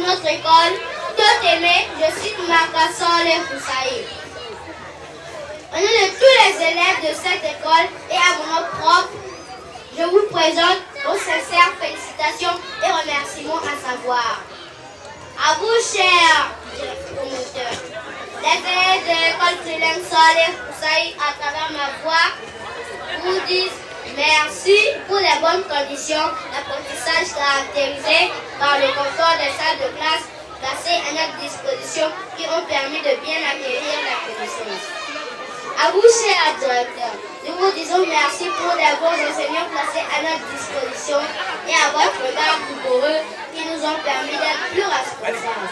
notre école, tout aimé, je cite Makassole Koussaï. Au nom de tous les élèves de cette école et à mon nom propre, je vous présente nos sincères félicitations et remerciements à savoir à vous, chers promoteurs, les élèves de l'école Trilem Saleh Koussaï, à travers ma voix, vous disent merci pour les bonnes conditions d'apprentissage caractérisées par le confort des salles de classe placées à notre disposition qui ont permis de bien acquérir la connaissance. À vous, chers directeurs, nous vous disons merci pour les bons enseignants placés à notre disposition et à votre regard rigoureux qui nous ont permis d'être plus responsables.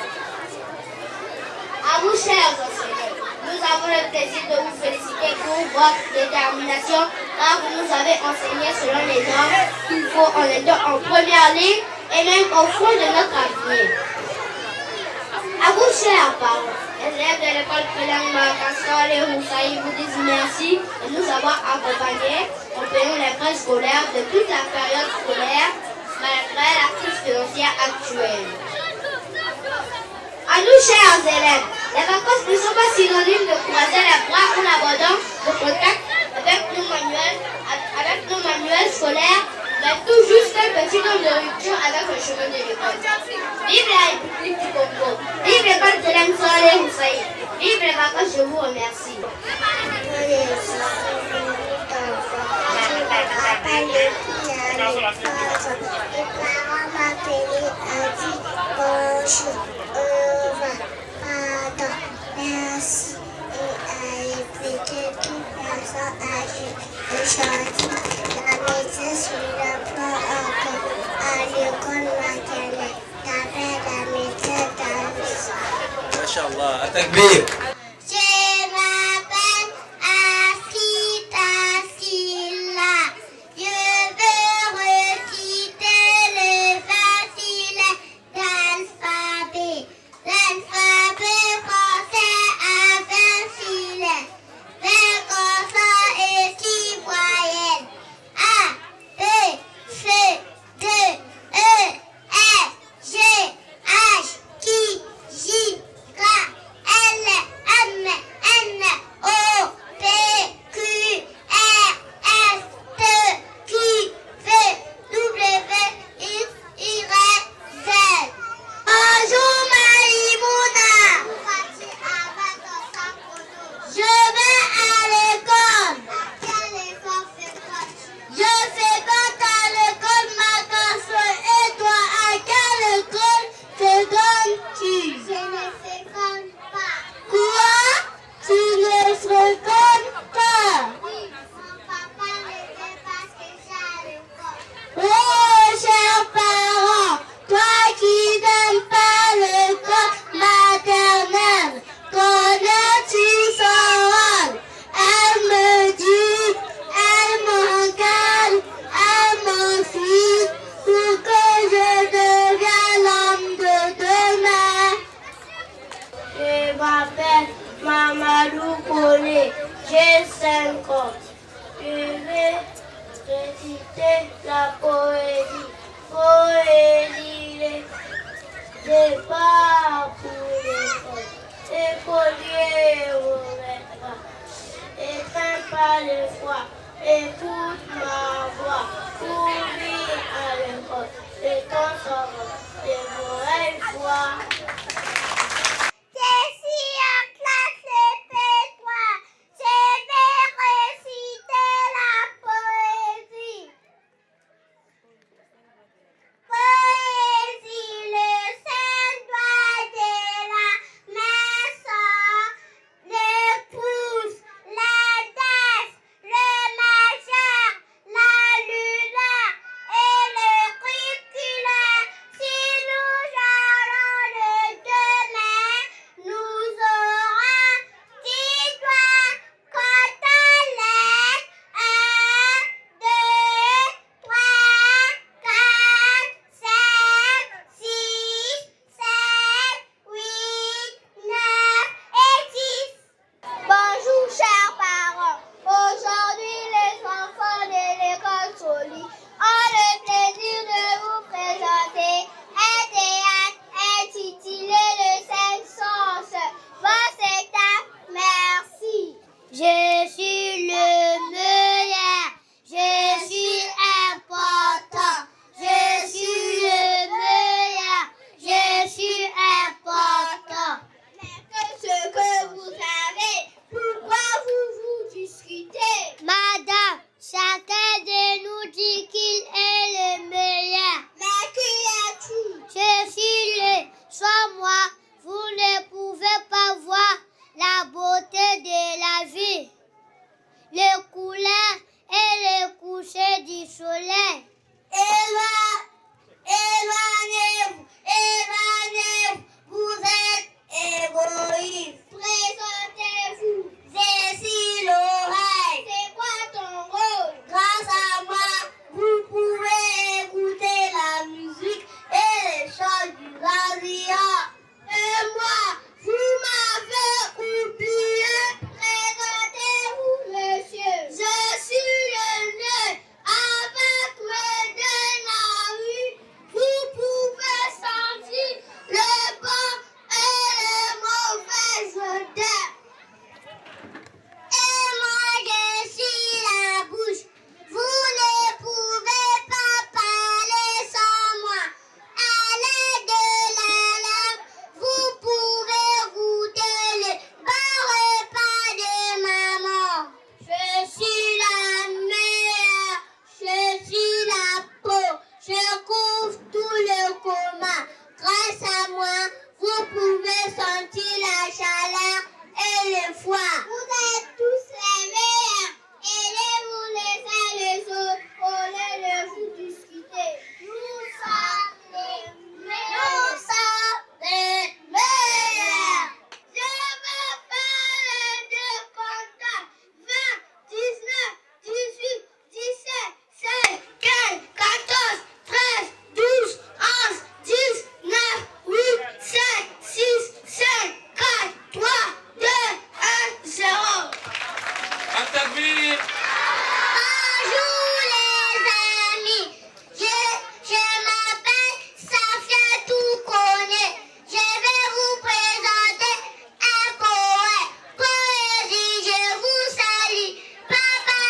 À vous, chers enseignants, nous avons le plaisir de vous féliciter pour votre détermination car vous nous avez enseigné selon les normes qu'il faut en étant en première ligne et même au fond de notre avenir. À vous, chers parents, les élèves de l'école Trilem Makassole et Koussaï vous disent merci de nous avoir accompagnés en payant les frais scolaires de toute la période scolaire malgré la crise financière actuelle. À nous, chers élèves, les vacances ne sont pas synonymes de croiser les bras en abordant le contact avec nos manuels scolaires, mais tout juste un petit nombre de ruptures avec le chemin de l'école. Vive la République du Congo! Vive l'école Trilem Saleh Koussaï! Vive les vacances, je vous remercie. Merci et à répéter toute personne âgée. Aujourd'hui, la maîtresse sur le plan encore à l'école maternelle. D'après la maîtresse d'Alice. Masha'Allah, à takbir. Je m'appelle Afita Silla. Je veux reciter le facile d'alphabet. L'alphabet français a 20 filets. 20 consonnes et 6 voyelles. A, B, C, D, E, F, G, H, I, J, K, L, M, N, O, P, Q, R, S, T, Q, V, W, X, Y, Z. Bonjour Maïmouna. Je vais à l'école. À quelle école fréquentes-tu? Je fréquente à l'école Makassole. Et toi, à quelle école fréquentes-tu? Je ne fréquente pas. Quoi? Tu ne fréquentes pas? Oui, mon papa ne veut pas que j'aille à l'école. Oh, chers parents, toi qui n'aimes pas l'école maternelle, connais-tu son rôle? Elle me dit, elle m'encadre, elle m'enfuit pour que je devienne l'homme de demain. Je m'appelle Mamadou Kone, j'ai 5 ans. Je vais réciter la poésie. Poésie, départ pour l'école. Écolier au maître, éteins pas le froid, écoute ma voix, oublie à l'école, et ton savoir, et vos fois. C'est si en classe répète-toi, je vais réciter la poésie. Poésie, le seul doigt de la main sort, le pouce, l'index, le majeur, la lunaire et le auriculaire. Si nous à moi, vous pouvez sentir la chaleur et le froid. Vous êtes tous les meilleurs. Aidez-vous les uns les autres au lieu de vous discuter. Nous sommes les meilleurs. Nous sommes les meilleurs. Je m'appelle de contact 20, 19, 18, 17, 16, 15, 14, 13, 12, 11, 10, 9, 8, 7, 6, 5, 4, 3, 2, 1, 0. Atabir. Bonjour les amis, je m'appelle Safia Toukone. Je vais vous présenter un poème. Poésie, je vous salue. Papa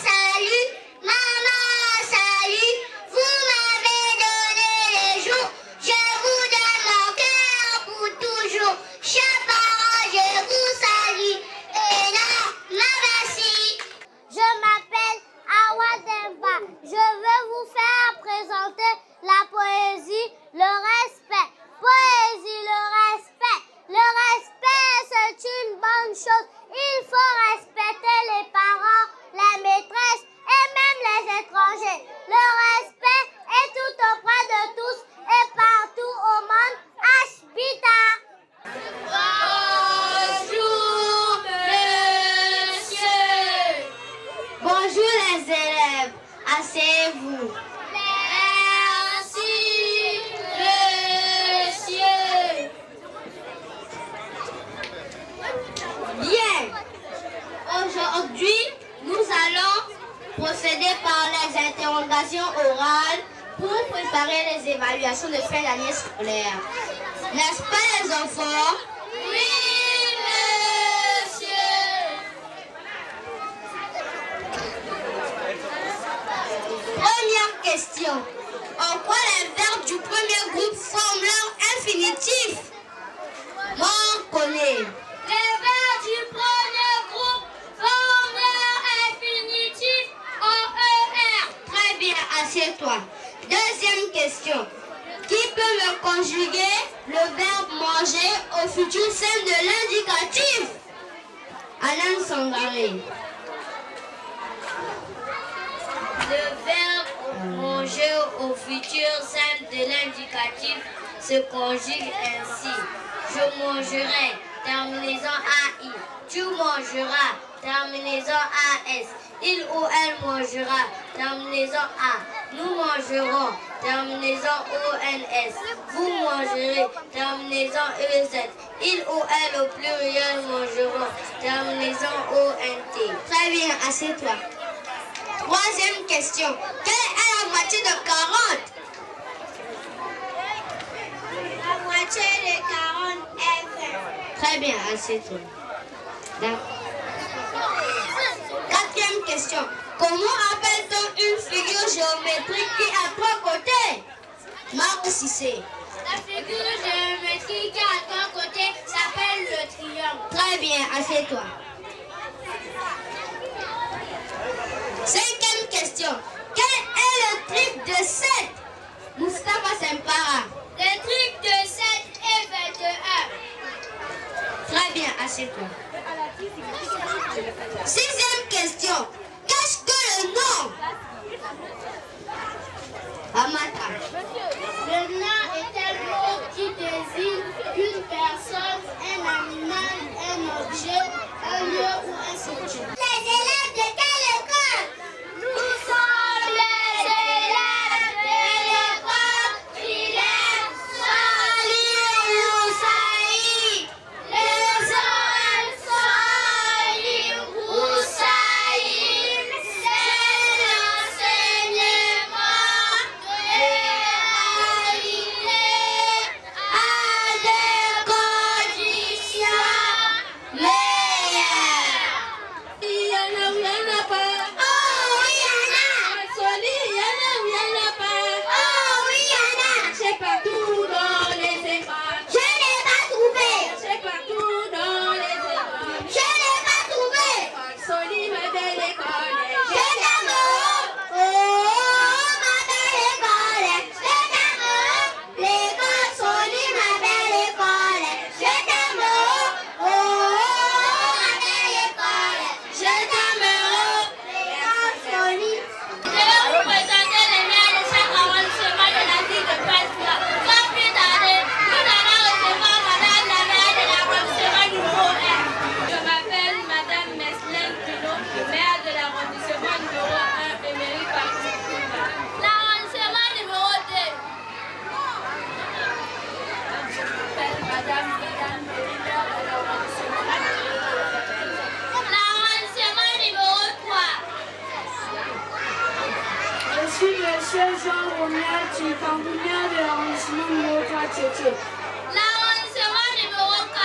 salut, maman salut. Vous m'avez donné les jours. Je vous donne mon cœur pour toujours. Chers parents, je vous salue. Et là, merci. Je m'appelle Awa Demba. Je vais vous faire présenter la poésie, le respect. Poésie, le respect. Le respect, c'est une bonne chose. Il faut respecter les parents, la maîtresse et même les étrangers. Le respect est tout auprès de tous et partout au monde. Ashbita. Bonjour, monsieur. Bonjour les élèves. Asseyez-vous. Merci, monsieur. Bien. Aujourd'hui, nous allons procéder par les interrogations orales pour préparer les évaluations de fin d'année scolaire. N'est-ce pas les enfants? Oui, monsieur. Première question. En quoi les verbes du premier groupe forment leur infinitif? Moi, on connaît. Les verbes du premier groupe forment leur infinitif en ER. Très bien, assieds-toi. Deuxième question. Qui peut me conjuguer le verbe manger au futur simple de l'indicatif? Alain Sangaré. Le verbe manger au futur simple de l'indicatif se conjugue ainsi. Je mangerai, terminaison AI. Tu mangeras, terminaison AS. Il ou elle mangera, terminaison A. Nous mangerons, terminaison ONS. Vous mangerez, terminaison EZ. Il ou elle au pluriel mangeront, terminaison ONT. Très bien, assieds-toi. Troisième question. Quelle est la moitié de 40? La moitié de 40 est 20. Très bien, assieds-toi. D'accord. Quatrième question. Comment appelle-t-on une figure géométrique qui a trois côtés? Marc Cissé. La figure géométrique qui a trois côtés s'appelle le triangle. Très bien, assieds-toi. Cinquième question. Quel est le triple de 7? Moustapha Sempara. Le triple de 7 est 21. Très bien, assieds-toi. Sixième question. Qu'est-ce que le nom? Amata. Le nom est un mot qui désigne une personne, un animal, un objet, un lieu ou un sujet. Les élèves de quelle école? Nous sommes les élèves de l'école primaire Salih Houssaï. Les Salih Houssaï, c'est l'enseignement de Madame, mesdames, les leaders de l'arrondissement. L'arrondissement numéro 3. Je suis monsieur Jean Romier, Tchikambunia de l'arrondissement numéro 3 Tchétché. L'arrondissement numéro 4.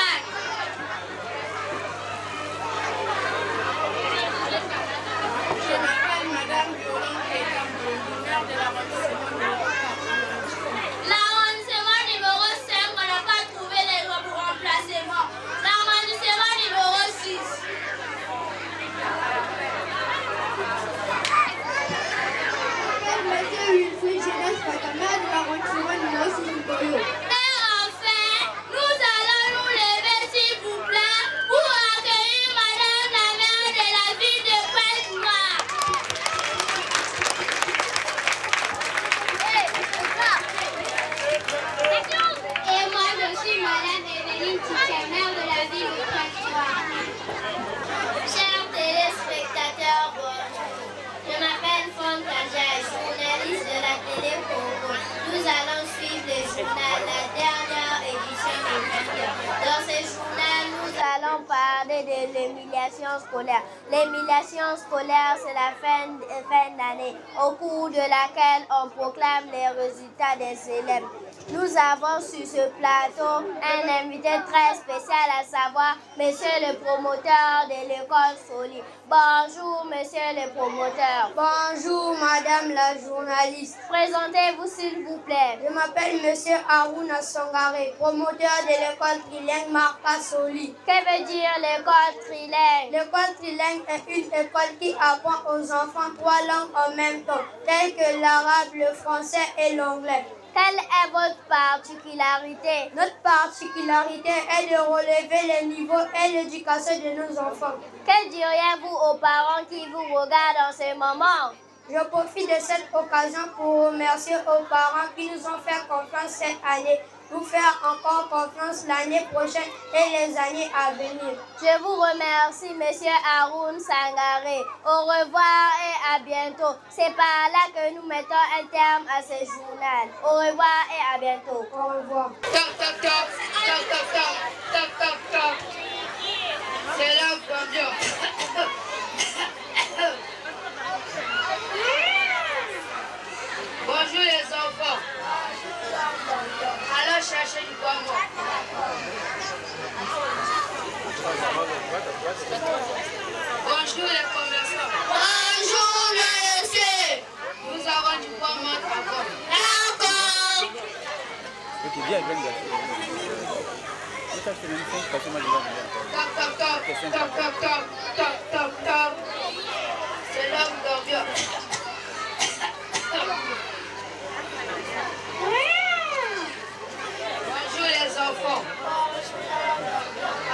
Je m'appelle Madame Violante Tchikambunia de l'arrondissement numéro 4. L'arrondissement numéro 5, on n'a pas trouvé les remplacements. L'arrondissement numéro 6. Monsieur Wilfried Jeunesse Fatama de l'arrondissement numéro 6 du Goyo. Et enfin, nous allons nous lever, s'il vous plaît, pour accueillir Madame la maire de la ville de Pointe-Noire. Et moi, je suis Madame Evelyne Titia, maire de la ville de Pointe-Noire. Chers téléspectateurs, bonjour. Je m'appelle Fontaja, journaliste de la télé Congo. Nous allons suivre le journal, la dernière édition de 20 heures. Dans ce journal, nous allons parler de l'humiliation scolaire. L'humiliation scolaire, c'est la fin d'année, au cours de laquelle on proclame les résultats des élèves. Nous avons sur ce plateau un invité très spécial, à savoir monsieur le promoteur de l'école Soli. Bonjour monsieur le promoteur. Bonjour Madame la journaliste. Présentez-vous s'il vous plaît. Je m'appelle monsieur Aruna Sangare, promoteur de l'école trilingue Marca Soli. Que veut dire l'école trilingue? L'école trilingue est une école qui apprend aux enfants 3 langues en même temps, telles que l'arabe, le français et l'anglais. Quelle est votre particularité? Notre particularité est de relever les niveaux et l'éducation de nos enfants. Que diriez-vous aux parents qui vous regardent en ce moment? Je profite de cette occasion pour remercier aux parents qui nous ont fait confiance cette année, nous faire encore confiance l'année prochaine et les années à venir. Je vous remercie, monsieur Haroun Sangare. Au revoir et à bientôt. C'est par là que nous mettons un terme à ce journal. Au revoir et à bientôt. Au revoir. Toc, toc, toc, toc, toc, toc, toc, toc, toc. C'est là qu'on vient. Bonjour les enfants. Allons chercher du bois mort. Bonjour les commerçants. Bonjour, monsieur. Nous avons du bois mort encore. D'accord. Ok, viens, viens, viens. Toc, toc, toc, toc, toc, toc, toc, toc, toc. C'est là où on vient. Bonjour les enfants.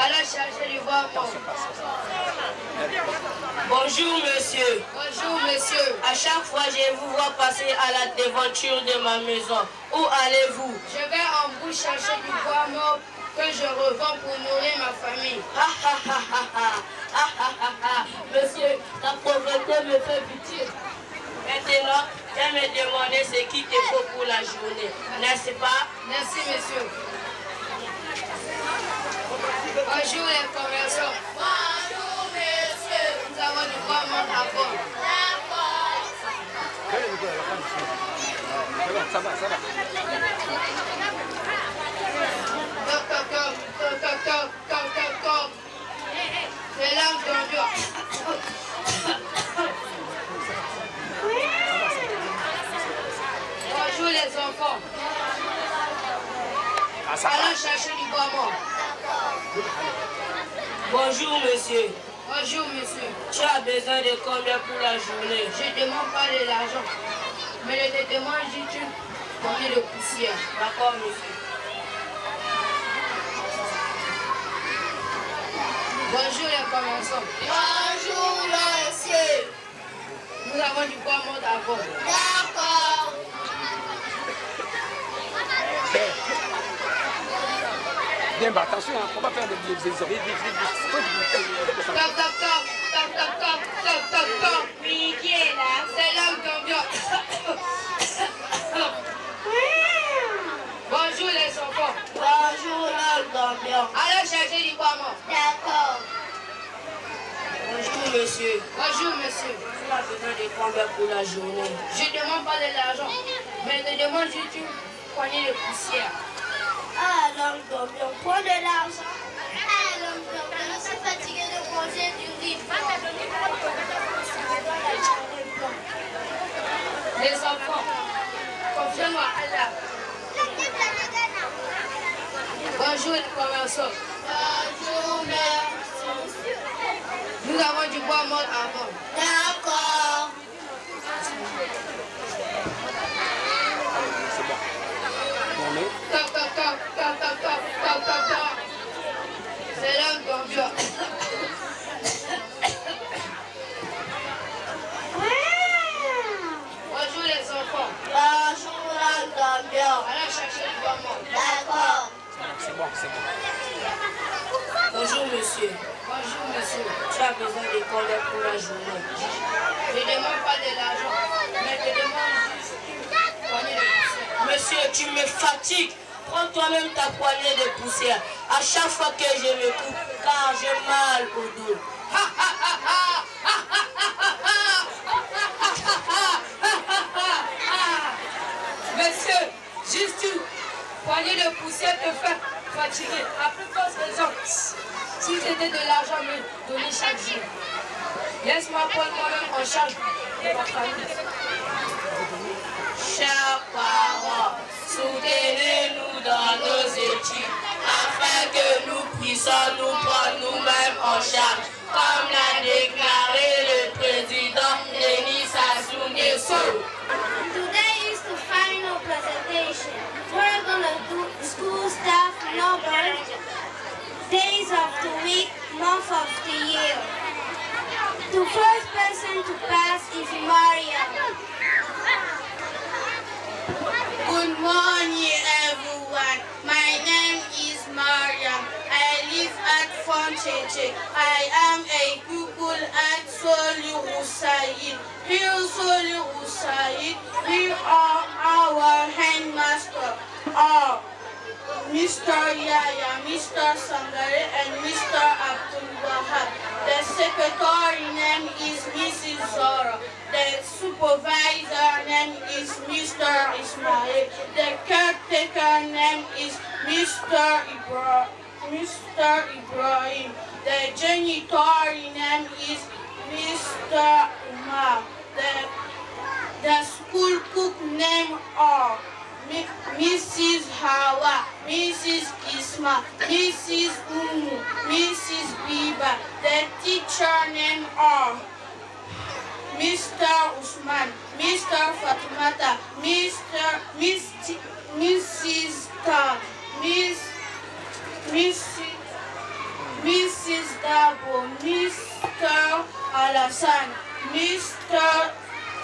Allons chercher du bois mort. Bonjour monsieur. Bonjour monsieur. À chaque fois je vous vois passer à la devanture de ma maison. Où allez-vous? Je vais en bout chercher du bois mort que je revends pour nourrir ma famille. Monsieur, la pauvreté me fait pitié. Maintenant, je vais me demander ce qui te faut pour la journée, n'est-ce pas? Merci monsieur. Bonjour les commerçants. Bonjour, monsieur. Nous avons du bois mort à bord. D'accord. Ça va, ça va. Toc, toc, toc, toc, toc, toc, toc, toc, toc. C'est là où on vient. Bonjour les enfants. Allons chercher du bois mort. Bonjour monsieur. Bonjour monsieur. Tu as besoin de combien pour la journée? Je ne demande pas de l'argent, mais je te demande juste une poignée de poussière. D'accord monsieur. Bonjour les commerçants. Bonjour, monsieur. Nous avons du bois mort à bord. D'accord. Bien, bah attention, hein, on va faire des Toc, toc, toc, toc, toc, toc, toc, toc, toc. Oui, qui est là? C'est là où on vient. Bonjour les enfants. Bonjour l'homme d'ambiance. Allez chercher du bois. D'accord. Bonjour monsieur. Bonjour, monsieur. Tu as besoin de combien pour la journée? Je ne demande pas de l'argent, mais je demande juste une poignée de poussière. Ah, l'homme d'ambiance, prends de l'argent. Ah, l'homme d'ambiance, je suis fatigué de manger du riz. Les enfants, confiez-moi à Allah. Bonjour les commerçants. Bonjour, merci. Nous avons du bois mort à vendre. D'accord. C'est bon. Tournez. Toc, toc, toc, toc, toc, toc, toc, toc, toc. C'est l'homme d'ambiance. Bonjour les enfants. Bonjour, l'homme d'ambiance. Allez chercher du bois mort. D'accord. C'est bon, c'est bon. Bonjour monsieur. Bonjour monsieur. Tu as besoin de combien pour la journée? Je ne demande pas de l'argent, mais je demande juste une poignée de poussière. Monsieur, tu me fatigues. Prends toi-même ta poignée de poussière. À chaque fois que je me coupe, car j'ai mal au dos. Monsieur, juste une poignée de poussière te fait fatiguer. À plus forte raison, si c'était de l'argent me donner chaque jour. Laisse-moi prendre moi-même en charge de ma famille. Chers parents, soutenez-nous dans nos études afin que nous puissions nous prendre nous-mêmes en charge, comme l'a déclaré le président Denis Sassou Nguesso. Today is the final presentation. We're gonna do school staff numbers, days of the week, month of the year. The first person to pass is Maria. Good morning, everyone. My name is Mariam. I live at Foncheche. I am a pupil at Soli Usaid. Here, Soli Usaid, we are our handmaster, Mr. Yaya, Mr. Sangare, and Mr. Abdul Wahab. The secretary name is Mrs. Zora. The supervisor name is Mr. Ismail. The caretaker name is Mr. Ibrahim. The janitor name is Mr. Umar. The school cook name are Mrs. Hawa, Mrs. Isma, Mrs. Umu, Mrs. Biba. The teacher name are Mr. Usman, Mr. Fatimata, Mrs. Tan, Mrs. Dabo, Mr. Alasan, Mr.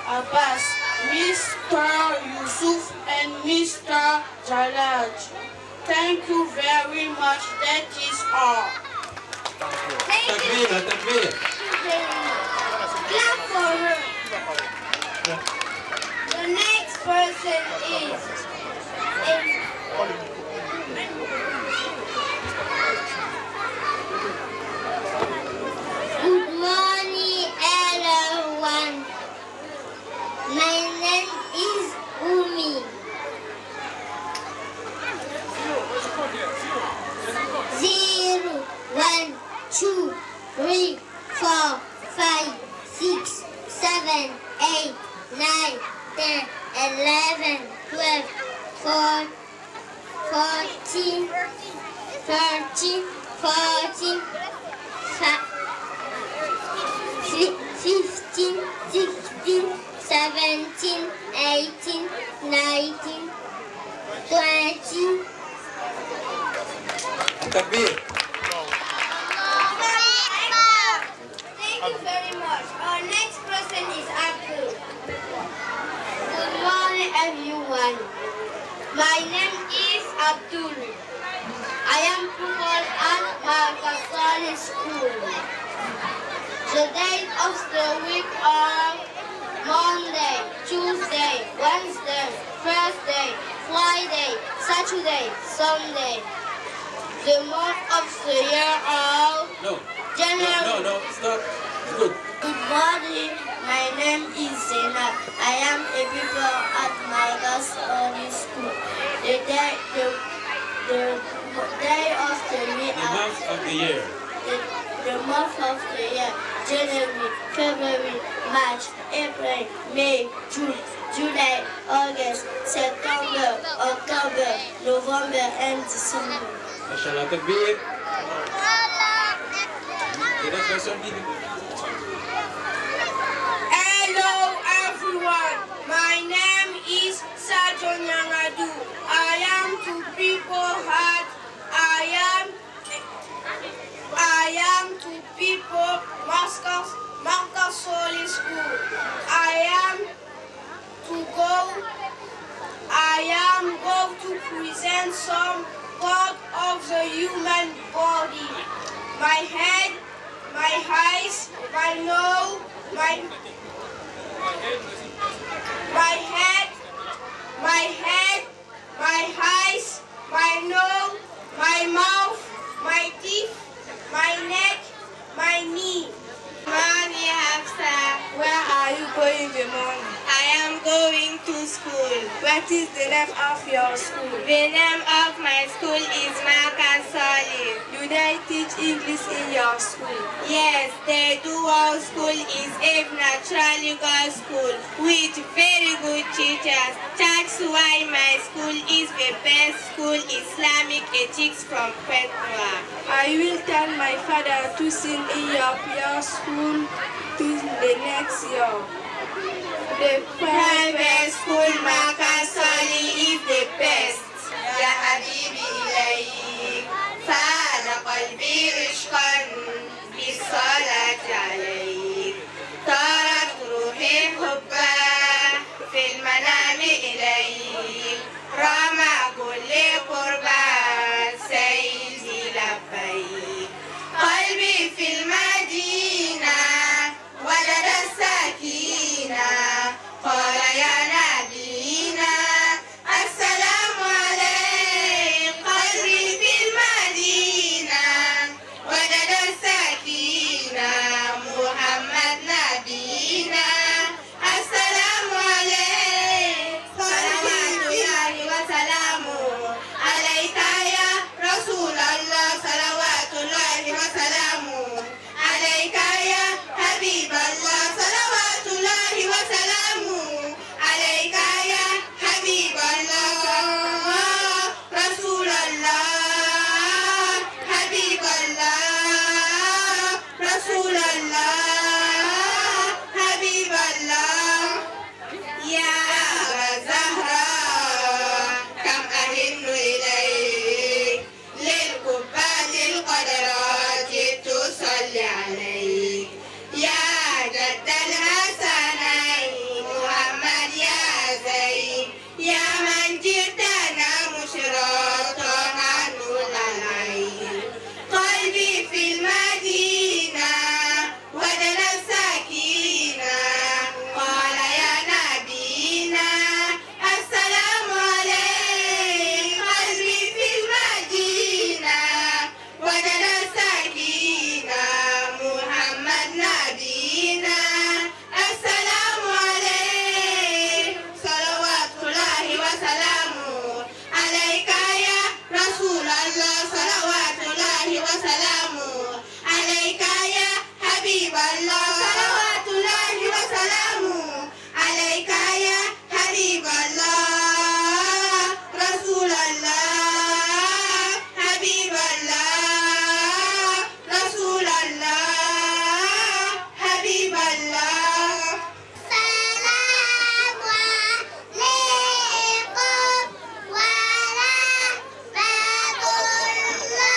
Abbas, Mr. Yusuf, and Mr. Jalaj. Thank you very much. That is all. Thank you. Takbir. Clap for her. The next person is Good morning, everyone. My name is Umi. 0, 1, 2, 3, 4, 5, 6, 7, 8, 9, 10, 11, 12, 14, 13, 14, 15, 16, 17, 18, 19, 20. Takbir. Thank you very much. Our next person is Abdul. Good morning, everyone. My name is Abdul. I am pupil at Marcasoli School. The days of the week are Monday, Tuesday, Wednesday, Thursday, Friday, Saturday, Sunday. The month of the year of No. January. No, stop. It's good. Good morning. My name is Zainab. I am a pupil at my girls' only school. The day of the year. The month of the year. The month of the year. January, February, March, April, May, June, July, August, September, October, November, and December. Mashallah, takbir. Tidak person ini. Hello everyone, my name is Sajon Yangadu. I am to people heart. I am to people Marcus Holy School. I am going to present some part of the human body. My head, my eyes, my nose, my head, my eyes, my nose, my mouth, my teeth, my neck, my knee. Morning, Hafsa. Where are you going this morning? I am going to school. What is the name of your school? The name of my school is Marcus Solid. Do they teach English in your school? Yes, they do. Our school is a natural legal school with very good teachers. That's why my school is the best school Islamic ethics from Petra. I will tell my father to sing in your school to the next year. The private school Marcus Solid is the best. يا حبيبي إليك فعل قلبي عشقا بالصلاة عليك طارت روحي حبا في المنام إليك رمى كل قربا سيدي لبيك قلبي في المدينة وجد السكينة قال يا نبينا السلام عليك قلبي في المدينة وجد السكينة محمد نبينا السلام عليك صلوات الله وسلامه عليك يا رسول الله صلوات الله وسلامه عليك يا حبيب الله صلوات الله وسلامه عليك يا حبيب الله رسول الله حبيب الله رسول الله حبيب الله يا أبا زهراء كم أهن إليك للقبات القدرات تصلي عليك يا جد الحسنين محمد يا زين يا من جئتنا مشرقا عن العين قلبي في المدينة وجد السكينة قال يا نبينا السلام عليك قلبي في المدينة وجد السكينة محمد نبينا السلام عليك صلوات الله وسلامه عليك يا رسول الله صلوات الله وسلامه عليك يا حبيب الله صلوات الله وسلامه عليك يا حبيب الله رسول الله حبيب الله رسول الله حبيب الله السلام عليكم ورحمة الله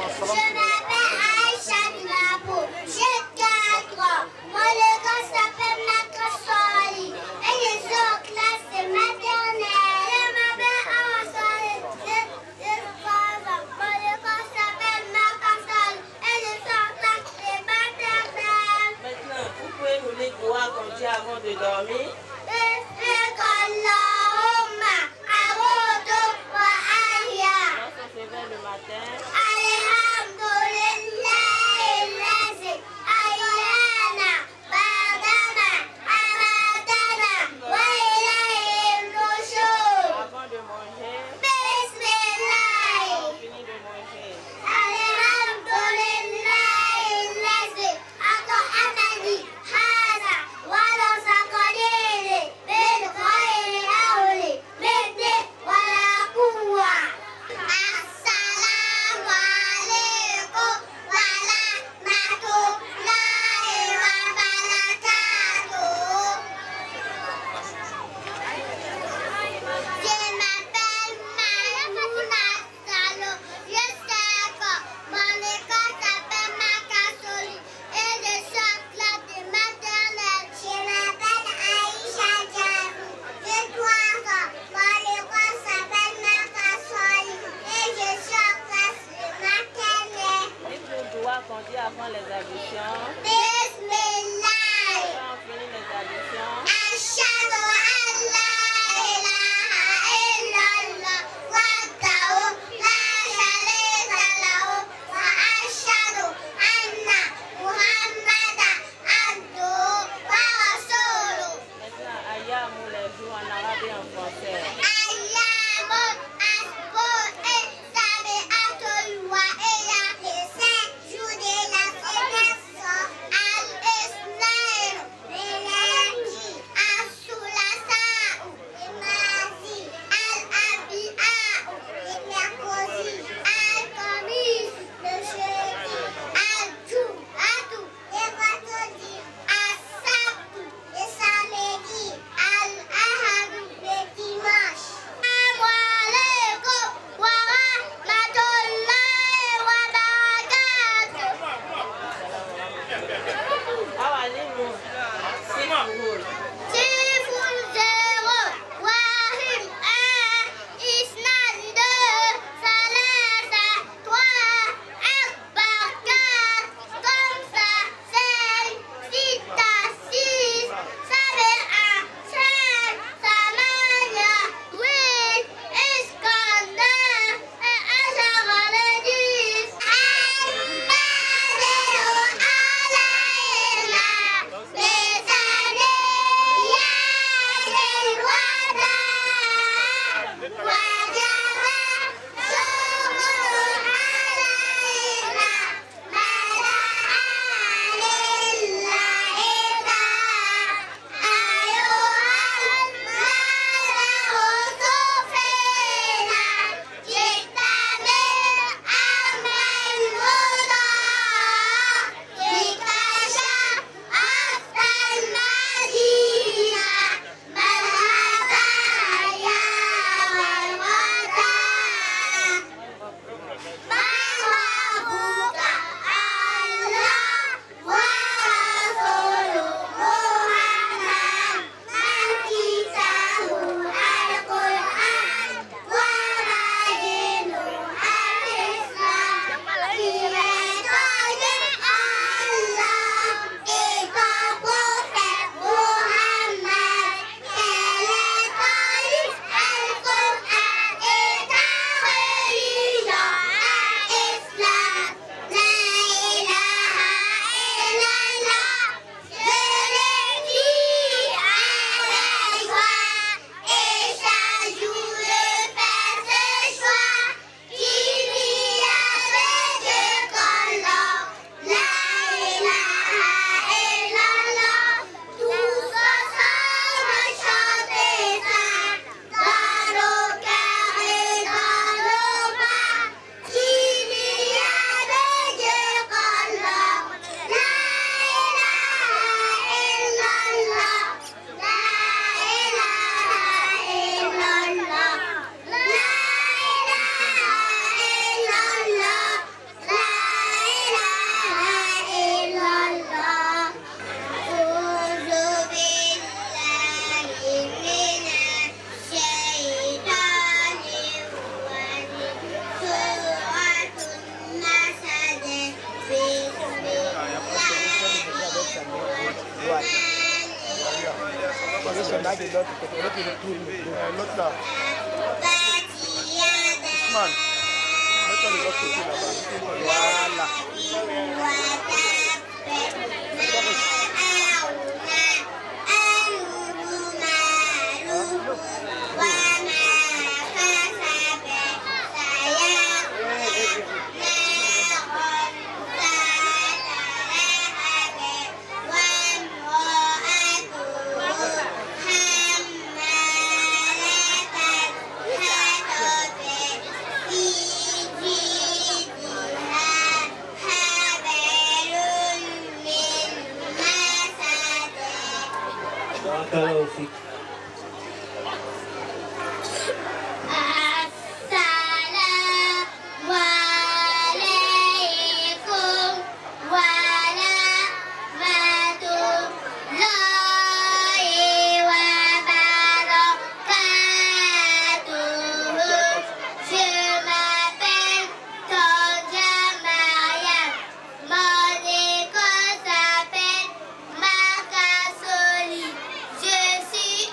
m'appelle Aïcha Dinabo, j'ai 4 ans. Mon école s'appelle Makasoli et je suis en classe maternelle. Je m'appelle Awa Solé, j'ai 3 ans. Mon école s'appelle Makasoli et je suis en classe maternelle. Maintenant, vous pouvez nous lire Doha qu'on dit avant de dormir. Lorsqu'on se réveille le matin, avant de manger, on finit de manger. Qu'on dit avant les ablutions. Quand on finit les ablutions, maintenant, Ayamou les jours en arabe et en français. L'autre là. Ousmane. Mets-toi de l'autre côté là-bas. Voilà. Je suis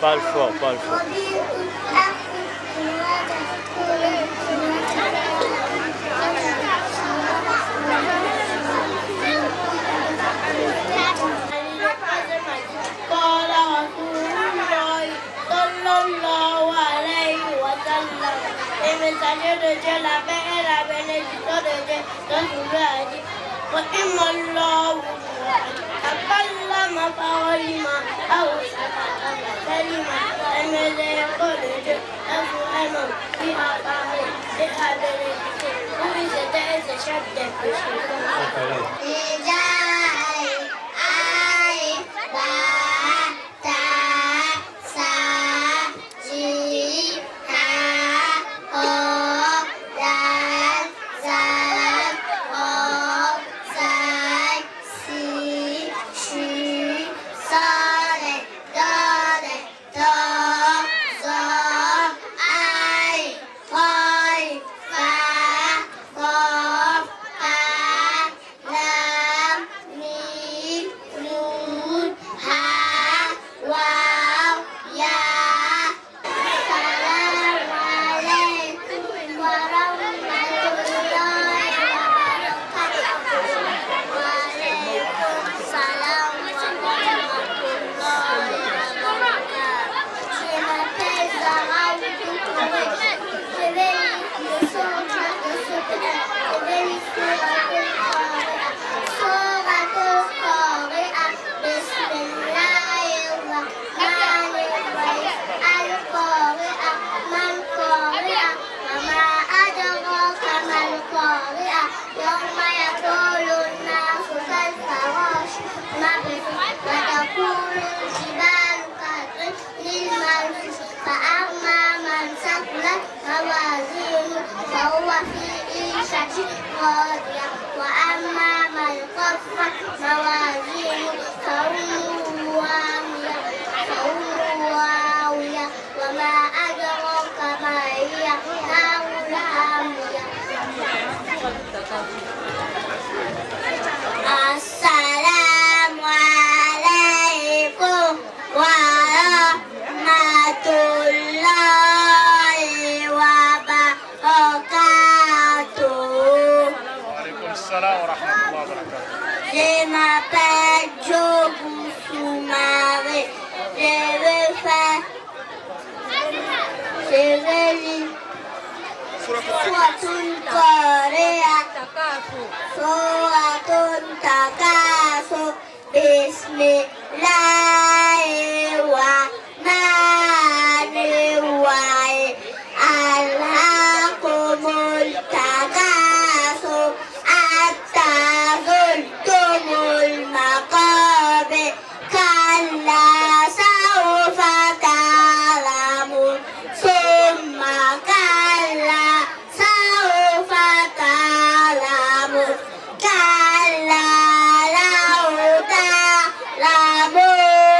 Parle fort, parle fort. Les messagers de Dieu, la paix et la bénédiction de Dieu, donc vous lui a dit, ma parole, de Dieu, un homme qui a parlé et a bénéficié. Oui, c'était ce chef des péchés. وأما من خفت موازينه فأمه هاوية وما أدراك ما هي نار حامية. السلام عليكم ورحمة الله وبركاته. Salam wa rahmatullahi wa barakatuh. Je m'appelle Djogu Soumaré. Je vais lire Suratun Korea. Suratun Takasu. Bismillahirrahmanirrahim. Alhaakumul Takasur. المقابر كلا سوف تعلمون ثم كلا سوف تعلمون كلا لو تعلمون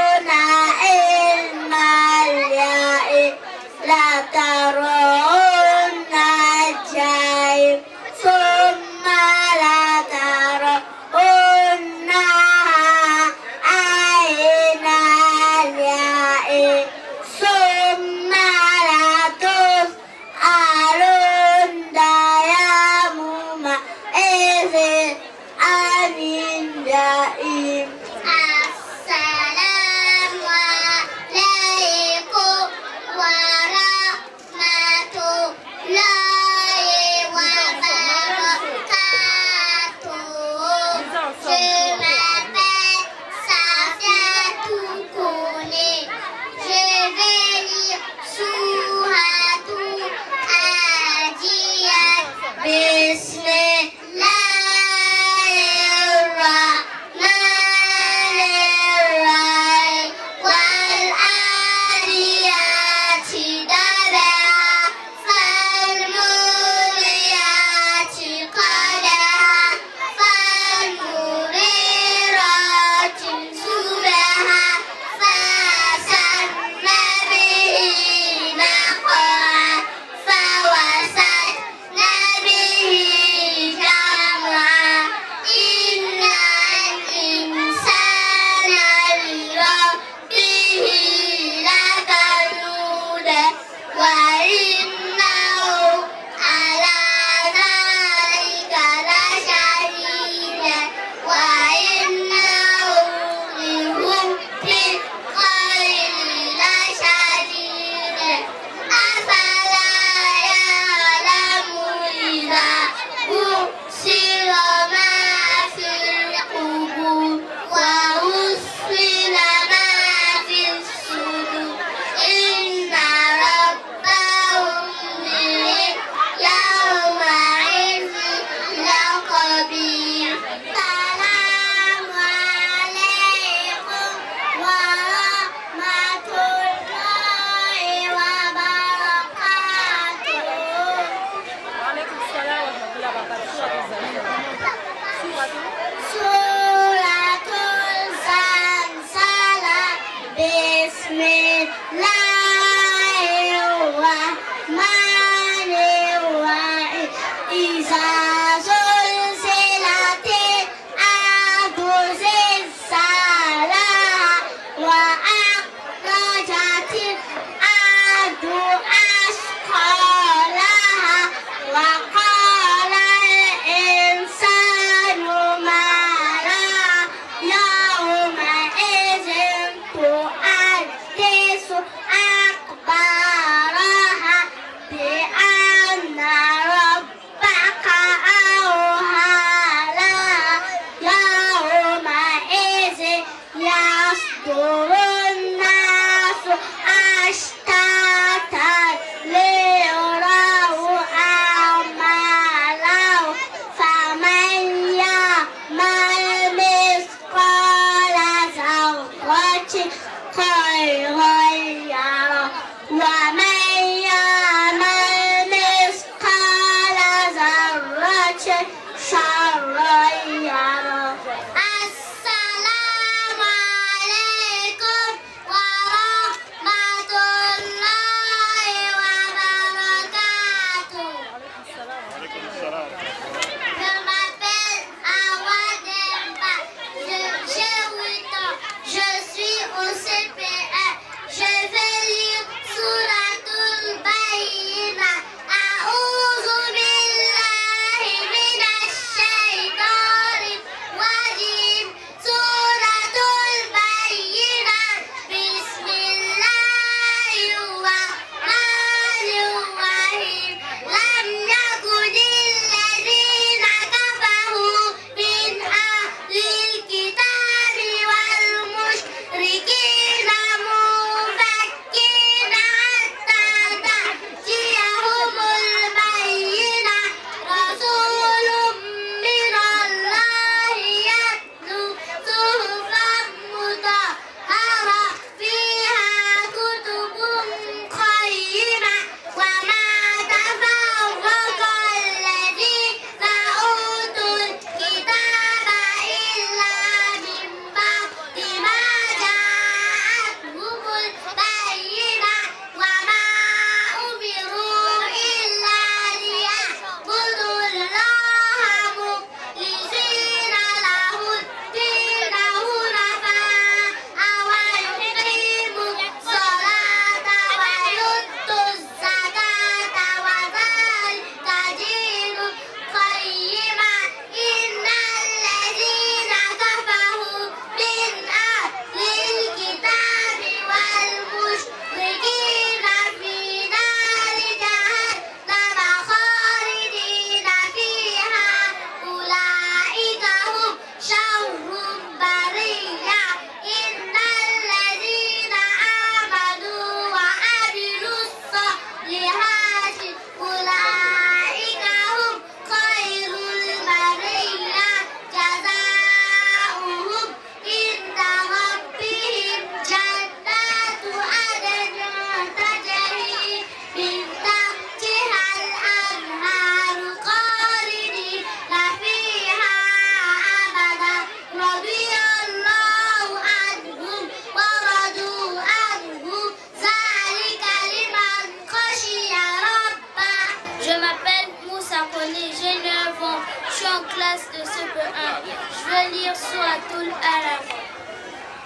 سورة الألم.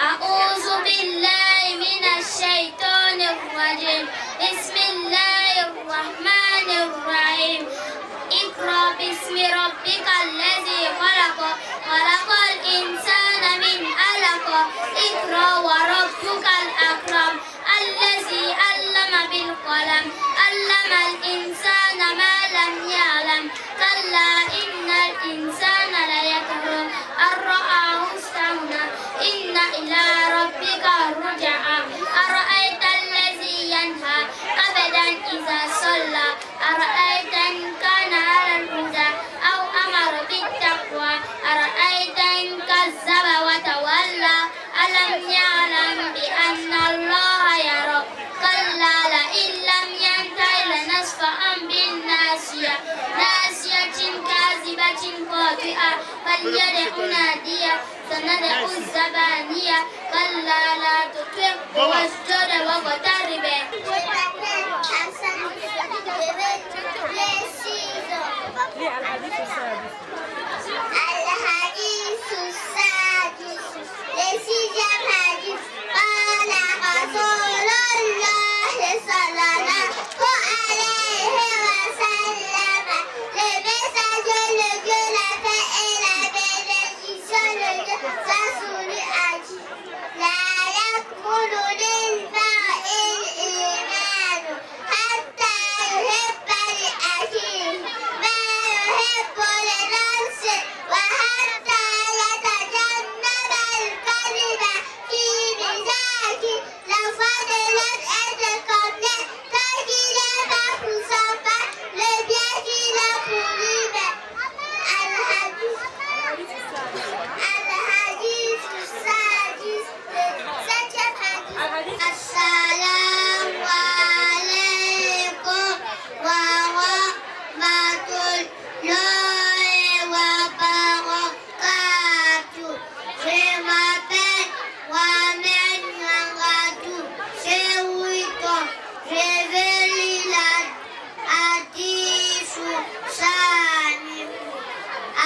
أعوذ بالله من الشيطان الرجيم. بسم الله الرحمن الرحيم. اقرأ باسم ربك الذي خلق خلق الإنسان من علق. اقرأ وربك الأكرم الذي علم بالقلم علم الإنسان ما لم يعلم. كلا إن الإنسان ليطغى أن رآه استغنى. إن إلى ربك الرجعى. أرأيت الذي ينهى عبدا إذا صلى. أرأيت إن كان على الهدى أو أمر بالتقوى. أرأيت إن كذب وتولى. ألم يعلم بأن الله يرى. كلا لئن لم ينته لنسفعا بالناصية ناصية كاذبة خاطئة فليدع نادية سندع الزبانية. كلا لا تطعه واسجد واقترب. الحديث السادس. لسيدنا حديث قال رسول الله صلى الله عليه وسلم. Le message de Dieu l'a fait et la bénédiction de Dieu sa souris a dit. La yakmulu lilmar'i al-iman hatta yuhibba li akhihi ma yuhibbu li nafsihi wa hatta yatajannaba al-kadhiba fi mizaahi. La foi de l'homme est de combien tant qu'il n'est pas pour son frère le bien qu'il a pour lui-même. Al-Hadith السادس. septième hadith. Assalamu alaikum wa rahmatullahi wa barakatuh. Je m'appelle Mohamed Nangadou. J'ai 8 ans. Je vais lire la hadith Shamim.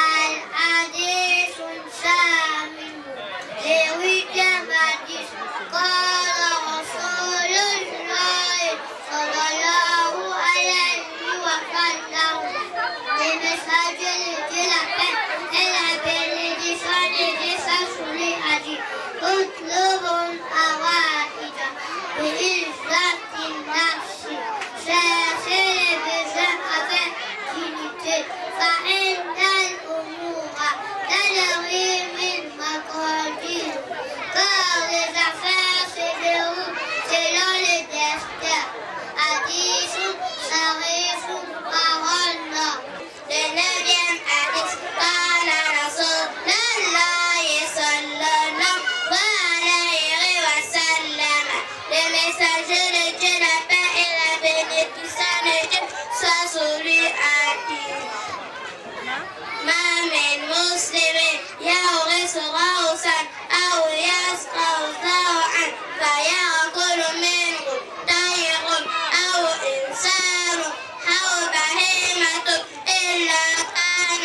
Al-Hadith Shamim. Le 8e hadith. قال رسول الله صلى الله عليه وسلم. Le message de Dieu, la paix et la bénédiction de Dieu sa souris a dit. اطلبوا الحوائج بعزة النفس. Cherchez les besoins avec dignité. فإن الأمور تجري من مقادير. Car les affaires se déroulent selon les destins. Hadith Sharif Maronna. Le 9e hadith. قال رسول الله صلى الله عليه وسلم. Le messager de Dieu, la paix et la bénédiction de Dieu soit sur lui a dit. ما من مسلم يورث غوثا أو يسقى زرعا فيأكل منه طير أو إنسان أو بهيمة إلا كان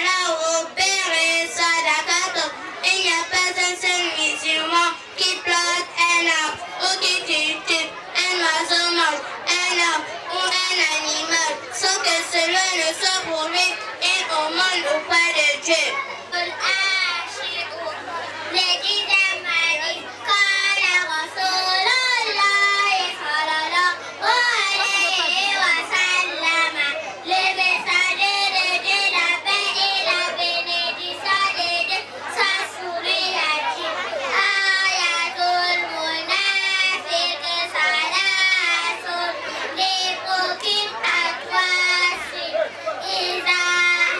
له به صدقة. Il n'y a pas un seul musulman qui plante un arbre ou qui cultive un oiseau mort, un arbre ou un animal, sans que cela ne soit pour lui et au monde auprès de Dieu. Le 10e hadith. قال رسول الله صلى الله عليه وسلم. Le messager de Dieu, la paix et la bénédiction de Dieu sa souris a dit. Ayatul munafiq salasun. L'hypocrite a 3 signes. إذا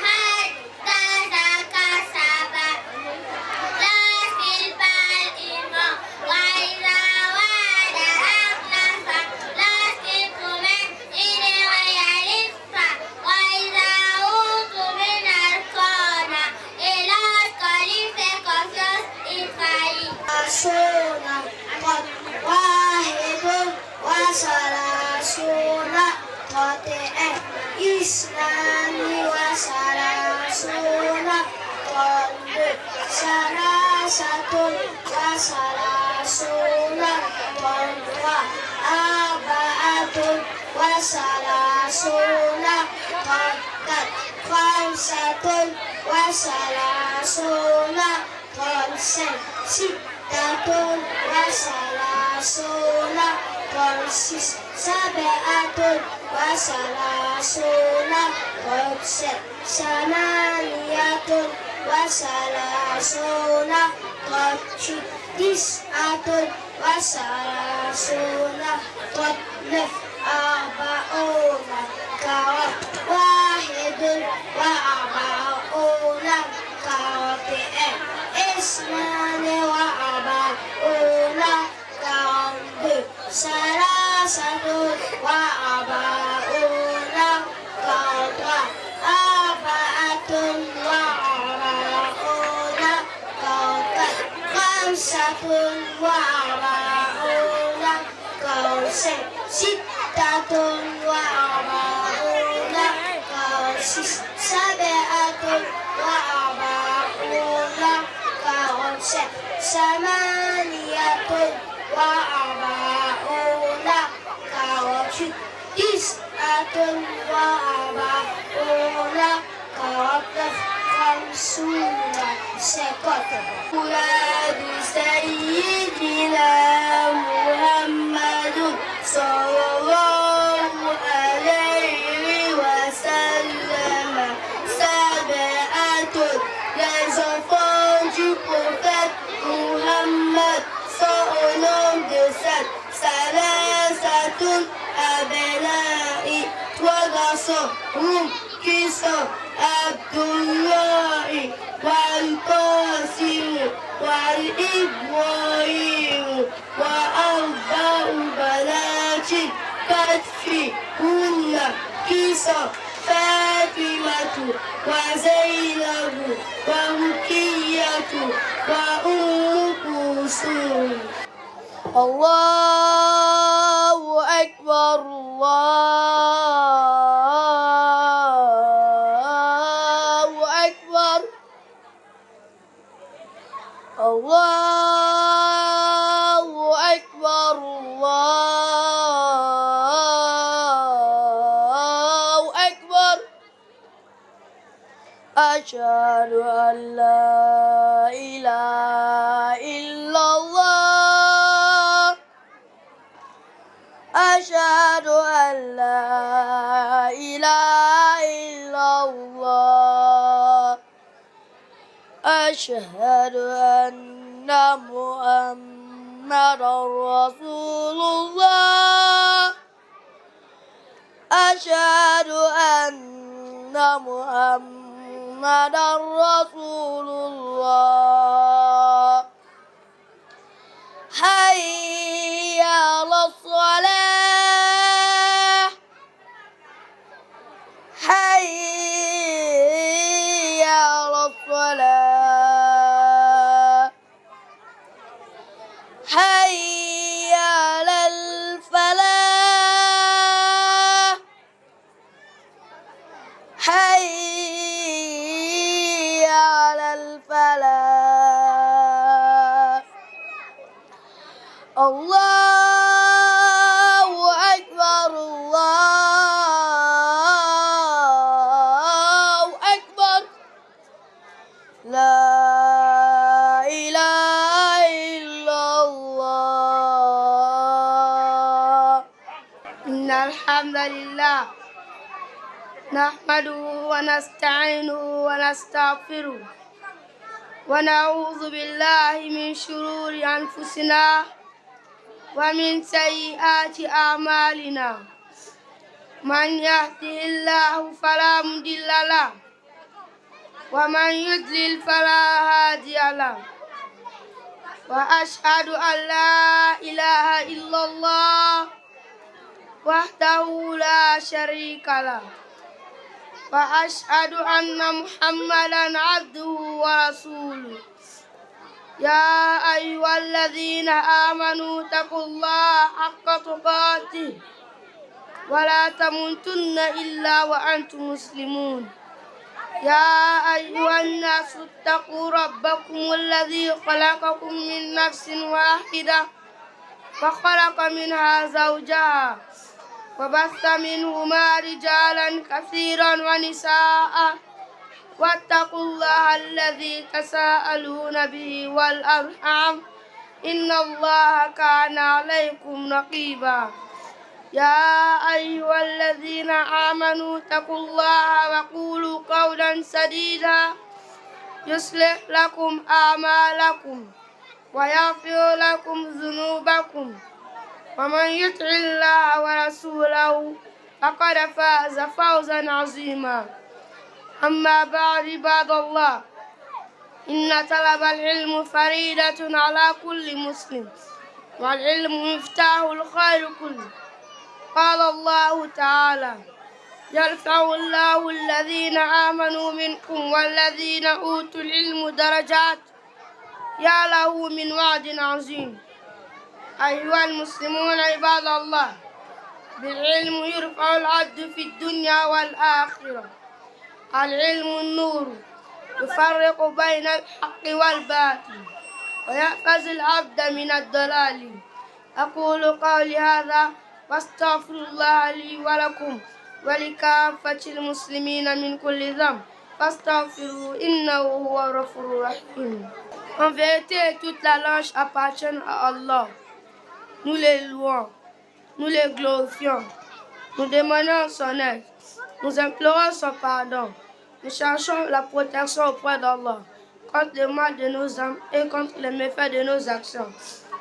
حدث كذب. Lorsqu'il parle, il ment. وإذا وعد أخلف. Lorsqu'il promet, il ne réalise pas. وإذا أؤتمن خان. Et lorsqu'on lui fait confiance, il trahit. واحد وثلاثون 31. اثنان وثلاثون وثلاثون خمسة وثلاثون ستة وثلاثون سبعة وثلاثون ثمانية وثلاثون تسعة وثلاثون أربعون واحد وأربعون اثنان وأربعون ثلاثة وأربعون أربعة وأربعون خمسة وأربعون ستة وأربعون سبعة وأربعون ثمانية وأربعون تسعة وأربعون خمسون مولد سيدنا محمد صلى الله عليه وسلم سبعة les enfants du prophète Muhammad sont au nombre de 7 Salasatun Abena'i, 3 garçons qui sont Abdullahi Wal-Qasim Wal-Ibrahim wa Arba'u Banatin, 4 filles qui sont Fatimatu wa Zainabu wa Ruqiyatu wa Kulsum. Allahu Akbar, Allahu Akbar, Allahu Akbar, Allahu Akbar. Ashhadu an la ilaha illallah, ashhadu an la ilaha illallah, ashhadu anna Muhammadan Rasulullah, ashhadu anna Muhammadan Rasulullah. Hayya 'alas salah, hayya 'alas salah, hayya 'alal falah, hayya 'alal falah. Allahu Akbar, Allahu Akbar. La ilaha illallah. Innal hamdalillah nahmaduhu wa nasta'inuhu wa nastaghfiruh wa na'udzu billahi min shururi anfusina wa min sayyiati a'malina. Man yahdihillahu fala mudilla lahu wa man yudlil fala hadiya lahu. Wa ashhadu an la ilaha illallah wahdahu la syarika lah. Wa ashhadu anna Muhammadan abduhu wa rasuluh. Ya ayyuhalladzina amanu taqullaha haqqa tuqatih wa la tamutunna illa wa antum muslimun. Ya ayyuhan nasu taqu rabbakumul ladzi khalaqakum min nafsin wahidah wa khalaqa minha zawjaha وبث منهما رجالا كثيرا ونساء واتقوا الله الذي تساءلون به والأرحام إن الله كان عليكم رقيبا يا أيها الذين آمنوا اتقوا الله وقولوا قولا سديدا يصلح لكم أعمالكم ويغفر لكم ذنوبكم ومن يطع الله ورسوله فقد فاز فوزا عظيما أما بعد عباد الله إن طلب العلم فريضة على كل مسلم والعلم مفتاح الخير كله قال الله تعالى يرفع الله الذين آمنوا منكم والذين أوتوا العلم درجات يا له من وعد عظيم أيها المسلمون عباد الله بالعلم يرفع العبد في الدنيا والآخرة العلم النور يفرق بين الحق والباطل ويحفظ العبد من الضلال أقول قولي هذا واستغفر الله لي ولكم ولكافة المسلمين من كل ذنب فاستغفروا إنه هو الغفور الرحيم. En vérité, toute la louange appartient à Allah. Nous les louons, nous les glorifions, nous demandons son aide, nous implorons son pardon, nous cherchons la protection auprès d'Allah contre le mal de nos âmes et contre les méfaits de nos actions.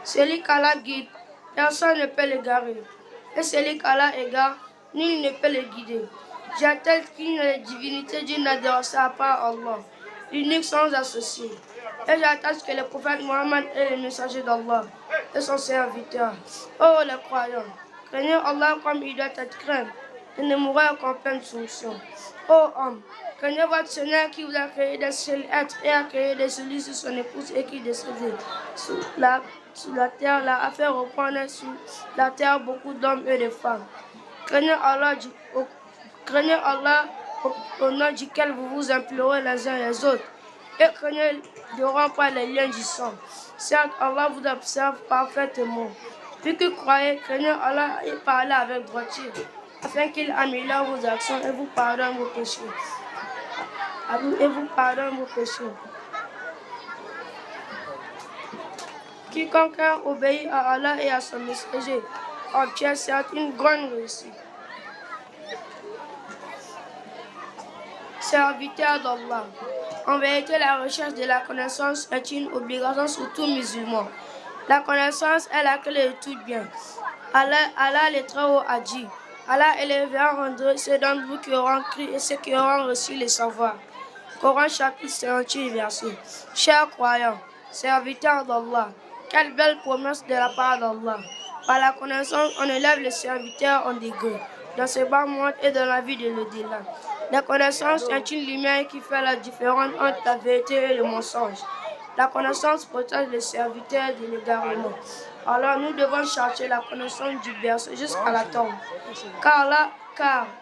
Celui qu'Allah guide, personne ne peut l'égarer. Et celui qu'Allah égare, nul ne peut le guider. J'atteste qu'il est la divinité d'une adoration à part Allah, l'unique sans associé. Et j'atteste que le prophète Mohammed est le messager d'Allah et son serviteur. Oh les croyants, craignez Allah comme il doit être craint et ne mourrez qu'en pleine soumission. Oh homme, craignez votre Seigneur qui vous a créé d'un seul être et a créé de celui sur son épouse et qui décédé sous la terre, l'a a fait reprendre sur la terre beaucoup d'hommes et de femmes. Craignez Allah au nom duquel vous vous implorez les uns les autres et craignez de rompre les liens du sang. Certes, Allah vous observe parfaitement. Puis que croyez, craignez Allah et parlez avec droiture, afin qu'il améliore vos actions et vous pardonne vos péchés. Quiconque obéit à Allah et à son messager obtient certes une grande réussite. Serviteur d'Allah. En vérité, la recherche de la connaissance est une obligation sur tout musulman. La connaissance est la clé de tout bien. Allah le Très-Haut a dit, Allah élèvera en rendrait ceux d'entre vous qui auront cru et ceux qui auront reçu le savoir. Coran chapitre 58 verset. Chers croyants, serviteurs d'Allah, quelle belle promesse de la part d'Allah. Par la connaissance, on élève les serviteurs en degré, dans ce bas monde et dans la vie de l'au-delà. La connaissance est une lumière qui fait la différence entre la vérité et le mensonge. La connaissance protège les serviteurs de l'égarement. Alors nous devons chercher la connaissance du berceau jusqu'à la tombe. Car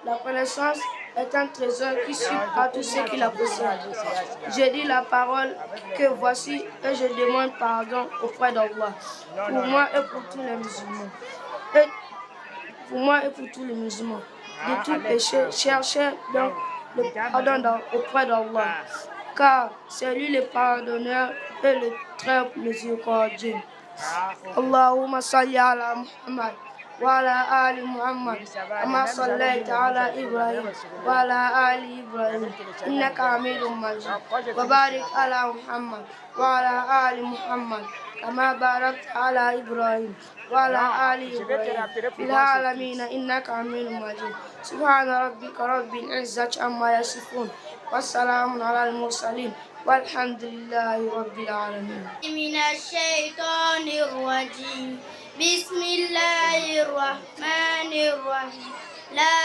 la connaissance est un trésor qui suit à tous ceux qui la possèdent. J'ai dit la parole que voici et je demande pardon auprès d'Allah pour moi et pour tous les musulmans. De tout péché, cherchez donc le pardon auprès d'Allah, car c'est lui le pardonneur et le très miséricordieux. Allahumma salli ala Muhammad wa ala ali Muhammad kama sallaita ala Ibrahim wa ala ali Ibrahim innaka hamidum majid wa barik ala Muhammad wa ala ali Muhammad كما باركت على إبراهيم وعلى آل إبراهيم في العالمين إنك حميد مجيد سبحان ربك رب العزة عما يصفون والسلام على المرسلين والحمد لله رب العالمين. من الشيطان الرجيم بسم الله الرحمن الرحيم لا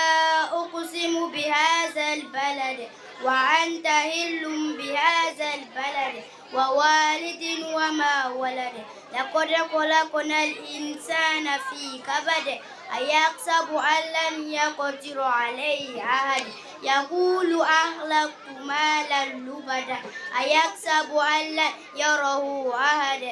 أقسم بهذا البلد وأنت هل بهذا البلد ووالد وما ولد لقد خلقنا الإنسان في كبد أيحسب أن لن يقدر عليه أحد يقول أهلكت مالا لبدا أيحسب أن لن يره أحد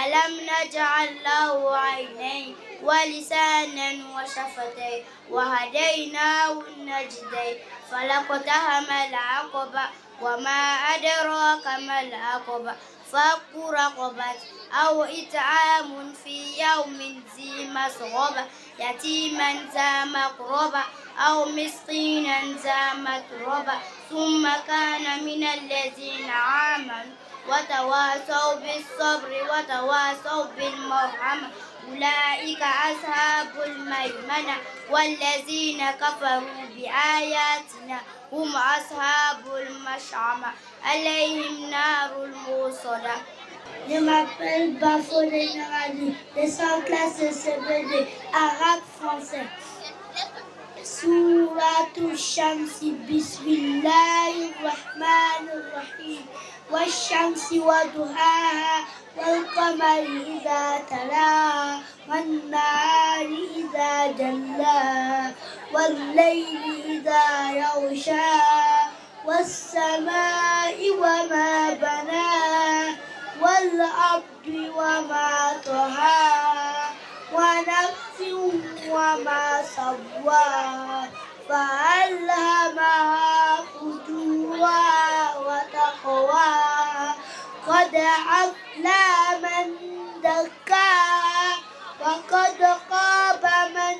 ألم نجعل له عينين ولسانا وشفتين وهديناه النجدين فلاقتحم العقبة وما أدراك ما العقبة فك رقبة أو إطعام في يوم ذي مسغبة يتيما ذا مقربة أو مسكينا ذا متربة ثم كان من الذين آمنوا وتواصوا بالصبر وتواصوا بالمرحمة أولئك أصحاب الميمنة والذين كفروا بآياتنا هم أصحاب المشأمة عليهم نار الموصدة. Je m'appelle Bafodé Naradi, descends classe de CBD, arabe français. Souratul Shamsi, Bismillahirrahmanirrahim. والشمس وضحاها والقمر إذا تلاها والنهار إذا جلاها والليل إذا يغشاها والسماء وما بناها والأرض وما طحاها ونفس وما سواها فألهمها فجورها وتقواها قد أفلح من زكاها وقد خاب من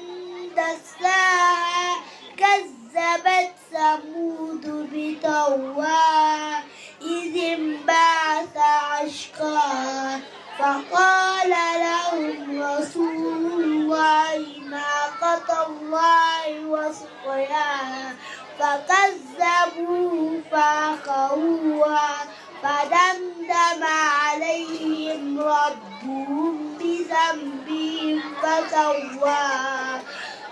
دساها كذبت ثمود بطغواها إذ انبعث أشقاها فقال لهم رسول الله ناقة الله وسقياها فكذبوه فعقروها فدمدم عليهم ربهم بذنبهم فسواها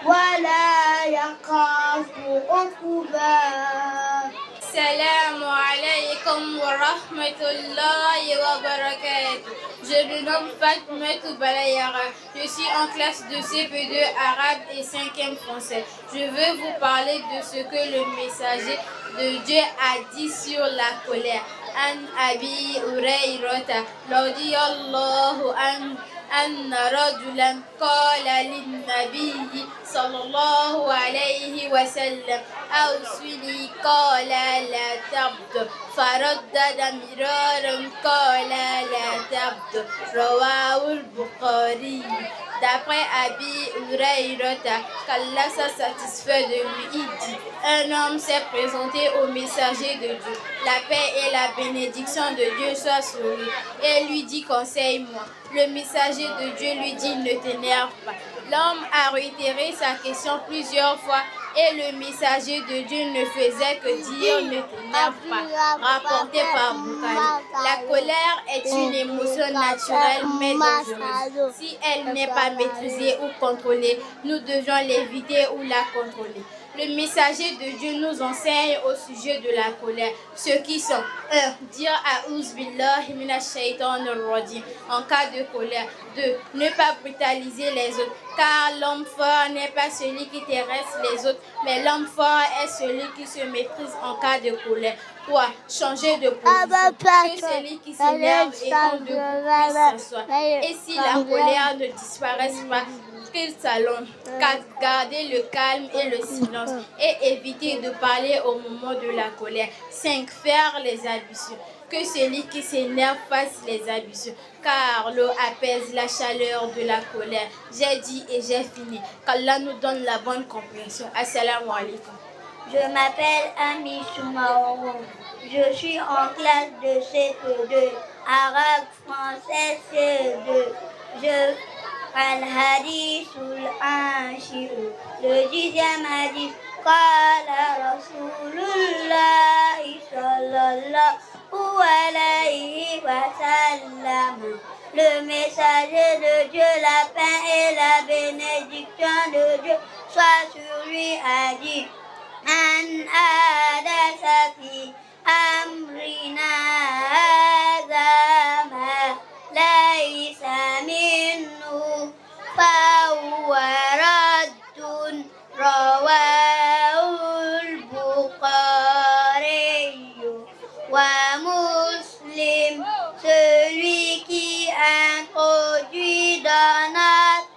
ولا يخاف عقباها. Salam alaikum wa rahmatullahi wa barakatuh. Je me nomme Fatmatou Balayara. Je suis en classe de CP2 arabe et 5e français. Je veux vous parler de ce que le messager de Dieu a dit sur la colère. An Abi Hurayrata radiyallahu anhu أن رجلا قال للنبي صلى الله عليه وسلم أوصني قال لا تبت فردد مرارا قال لا تبت رواه البخاري. D'après Abi Hurayrata, qu'Allah soit satisfait de lui, il dit: un homme s'est présenté au messager de Dieu, la paix et la bénédiction de Dieu soient sur lui, et lui dit: conseille-moi. Le messager de Dieu lui dit: ne t'énerve pas. L'homme a réitéré sa question plusieurs fois et le messager de Dieu ne faisait que dire: ne t'énerve pas. Rapporté par Bukhari. La colère est une émotion naturelle mais dangereuse. Si elle n'est pas maîtrisée ou contrôlée, nous devons l'éviter ou la contrôler. Le messager de Dieu nous enseigne au sujet de la colère. Ceux qui sont 1. Dire A'ouz billahi minash shaitanir rajim en cas de colère. 2. Ne pas brutaliser les autres, car l'homme fort n'est pas celui qui terrasse les autres, mais l'homme fort est celui qui se maîtrise en cas de colère. 3. Changer de position, que celui qui s'énerve et compte debout puisse s'asseoir. Et si la colère ne disparaît pas, qu'il s'allonge. 4. Garder le calme et le silence et éviter de parler au moment de la colère. 5. Faire les ablutions. Que celui qui s'énerve fasse les ablutions, car l'eau apaise la chaleur de la colère. J'ai dit et j'ai fini. Qu'Allah nous donne la bonne compréhension. Assalamu alaikum. Je m'appelle Ami Soumaoro. Je suis en classe de CP2, arabe, français CE2. Je Al-Hadithul Anshiru. Le 10e hadith. Qala Rasulullah sallallahu alayhi wa sallam. Le messager de Dieu, la paix et la bénédiction de Dieu soit sur lui, a dit: An adasa fi amrina hadha ma laysa minhu fahuwa raddun. Rawahul Bukhari wa Muslim. Celui qui introduit dans notre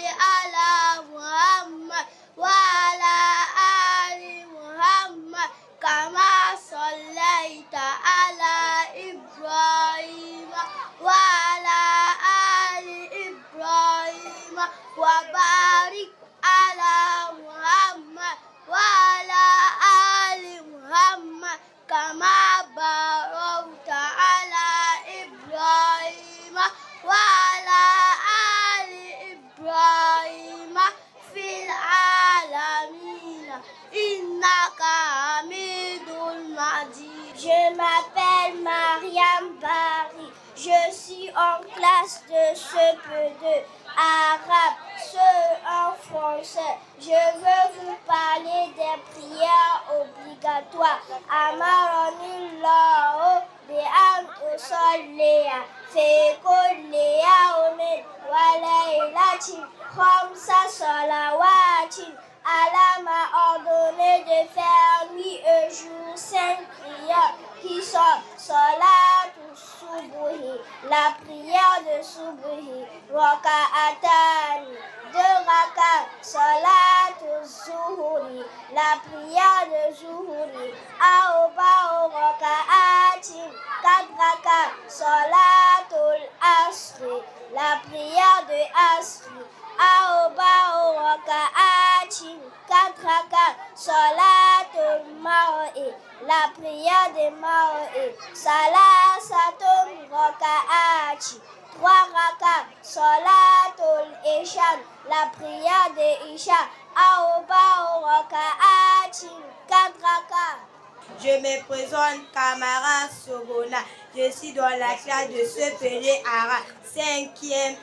على محمد وعلى آل محمد كما صليت على إبراهيم وعلى آل إبراهيم وبارك على محمد وعلى آل محمد كما باركت على إبراهيم وعلى آل إبراهيم في العالمين إنك حميد مجيد. Je m'appelle Mariam Bari. Je suis en classe de CP2 arabe, en français. Je veux vous parler des prières obligatoires. Amaronillahu bi'an usalliya fi kulli yawmin wa laylatin khamsa salawatin. Allah m'a ordonné de faire nuit et jour 5 prières qui sont Salatul Subuhi, la prière de Subuhi, Raka'atani, 2 rakas, Salatul Zuhuri, la prière de Zuhuri, Arba'u Raka'atin, 4 rakas, Salatul Asri, la prière de Asri, Arba'u Raka'atin, 4 rakas, Salatul Mar'i, la prière de Mar'i, Salasatul Raka'ati, 3 rakas, Salatul Ishan, la prière de Isha, Arba'u Raka'atin, 4 rakas. Je me présente Kamara Sogona. Je suis dans la classe de CP2 arabe, 5e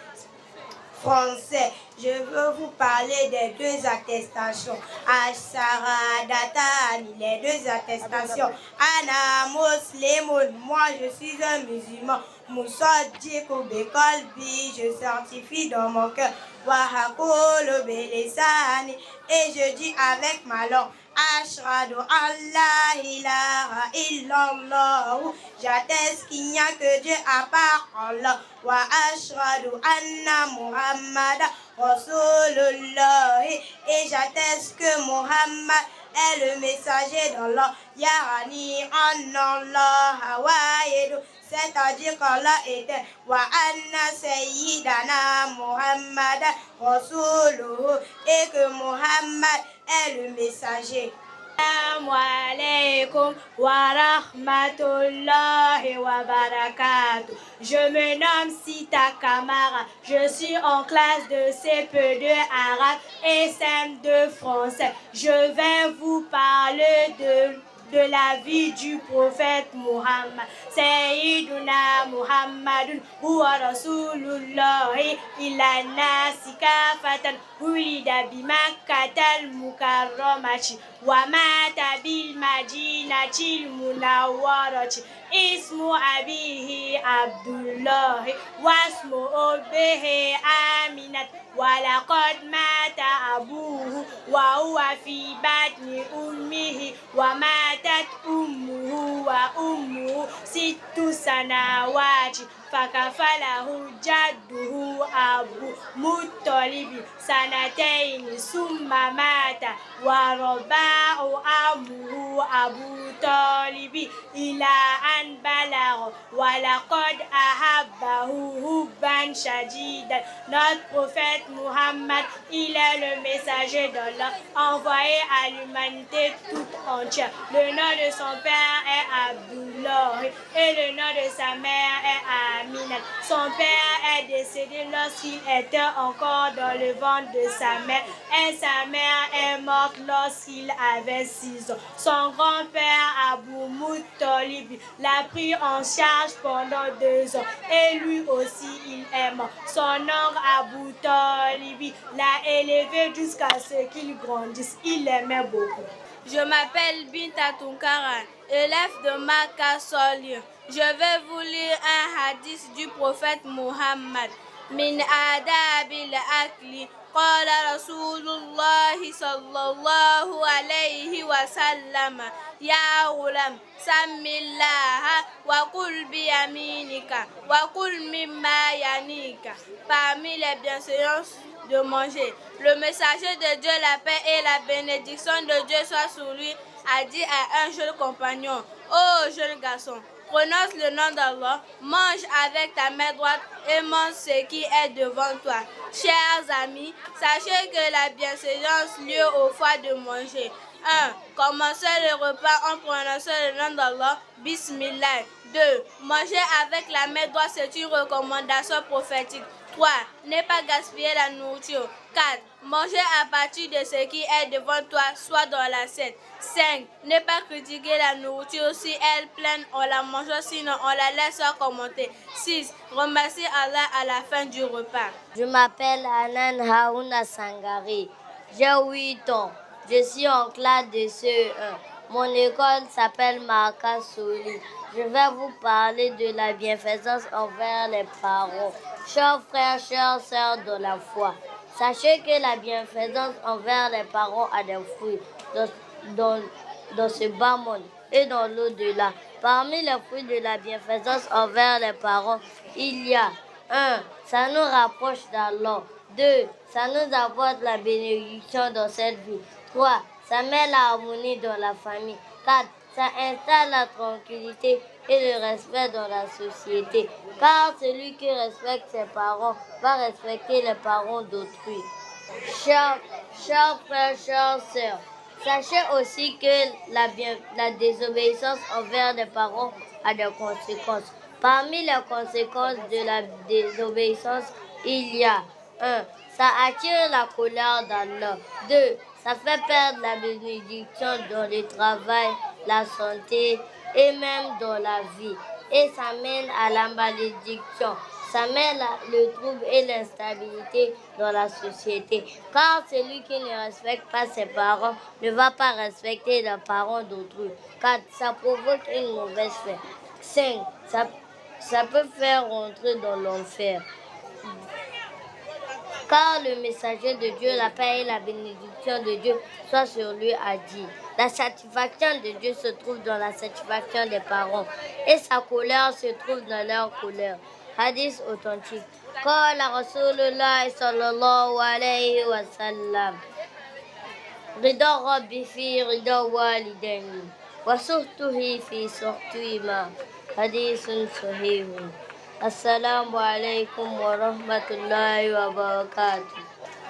français. Je veux vous parler des 2 attestations. Asharadatani, les 2 attestations. Ana Muslimun, moi je suis un musulman. Moussadjiq Bekolbi, je certifie dans mon cœur. Wahakolo Belesani, et je dis avec ma langue. Ashhadu an la ilaha illallah, j'atteste qu'il n'y a que Dieu à part Allah. Wa ashhadu anna Muhammad Rasulullah, et j'atteste que Muhammad est le messager d'Allah. Yarani annallah wahidu, c'est-à-dire qu'Allah était. Wa anna sayyidana Muhammad Rasuluhu, et que Muhammad est le messager. Assalamu alaikum wa rahmatullahi wa barakatuh. Je me nomme Sita Kamara. Je suis en classe de CP2 arabe et CM2 français. Je vais vous parler de la vie du prophète Muhammad. Sayyiduna Muhammadun huwa Rasulullahi ila nasi kafatan ulida bimakkatal mukarramati wa mata bil madinatil munawwarati ismu abihi Abdullahi wasmu ummihi Aminat wa laqad mata abuhu wa huwa fi batni ummihi wa matat ummuhu wa ummuhu sittu sanawati fakafalahu jadduhu Abu Muttalibi sanataini summa mata wa raba'u ammuhu Abu Talibi ila an balagha wa laqad ahabbahu hubban shadidan. Notre prophète Muhammad, il est le messager d'Allah envoyé à l'humanité toute entière. Le nom de son père est Abdullah et le nom de sa mère est Aminat. Son père est décédé lorsqu'il était encore dans le ventre de sa mère et sa mère est morte lorsqu'il avait 6 ans. Son grand-père Abu Muttalib l'a pris en charge pendant 2 ans et lui aussi il est mort. Son oncle Abu Talib l'a élevé jusqu'à ce qu'il grandisse. Il l'aimait beaucoup. Je m'appelle Binta Tunkara, élève de Maka Solier. Je vais vous lire un hadith du prophète Muhammad. من آداب الأكل قال رسول الله صلى الله عليه وسلم يا غلام سم الله وكل بيمينك وكل مما يليك. Parmi les bienséances de manger, le messager de Dieu, la paix et la bénédiction de Dieu soit sur lui, a dit à un jeune compagnon: ô jeune garçon, prononce le nom d'Allah, mange avec ta main droite et mange ce qui est devant toi. Chers amis, sachez que la bienséance lieu au fait de manger. 1. Commencez le repas en prononçant le nom d'Allah, Bismillah. 2. Manger avec la main droite, c'est une recommandation prophétique. 3. Ne pas gaspiller la nourriture. 4. Manger à partir de ce qui est devant toi, soit dans l'assiette. 5. Ne pas critiquer la nourriture. Si elle est pleine, on la mange, sinon on la laisse sans commenter. 6. Remercier Allah à la fin du repas. Je m'appelle Anan Haouna Sangari. J'ai 8 ans. Je suis en classe de CE1. Mon école s'appelle Marca Soli. Je vais vous parler de la bienfaisance envers les parents. Chers frères, chères sœurs de la foi, sachez que la bienfaisance envers les parents a des fruits dans ce bas monde et dans l'au-delà. Parmi les fruits de la bienfaisance envers les parents, il y a 1. Ça nous rapproche d'Allah. 2. Ça nous apporte la bénédiction dans cette vie. 3. Ça met l'harmonie dans la famille. 4. Ça installe la tranquillité et le respect dans la société. Car celui qui respecte ses parents va respecter les parents d'autrui. Chers frères, chères sœurs, sachez aussi que la désobéissance envers les parents a des conséquences. Parmi les conséquences de la désobéissance, il y a 1. Ça attire la colère d'Allah. 2. Ça fait perdre la bénédiction dans le travail, la santé et même dans la vie. Et ça mène à la malédiction. Ça mène le trouble et l'instabilité dans la société. Car celui qui ne respecte pas ses parents ne va pas respecter les parents d'autrui. 4. Ça provoque une mauvaise foi. 5. Ça peut faire rentrer dans l'enfer. Car le messager de Dieu, la paix et la bénédiction de Dieu soit sur lui, a dit: la satisfaction de Dieu se trouve dans la satisfaction des parents et sa colère se trouve dans leur colère. Hadith authentique. Qala Rasulullah sallallahu alayhi wa sallam: Rida Rabbi fi rida walidaini wa suhtuhi fi suhtuhima. Hadithun sahihun. Assalamu alaikum wa rahmatullahi wa barakatuh.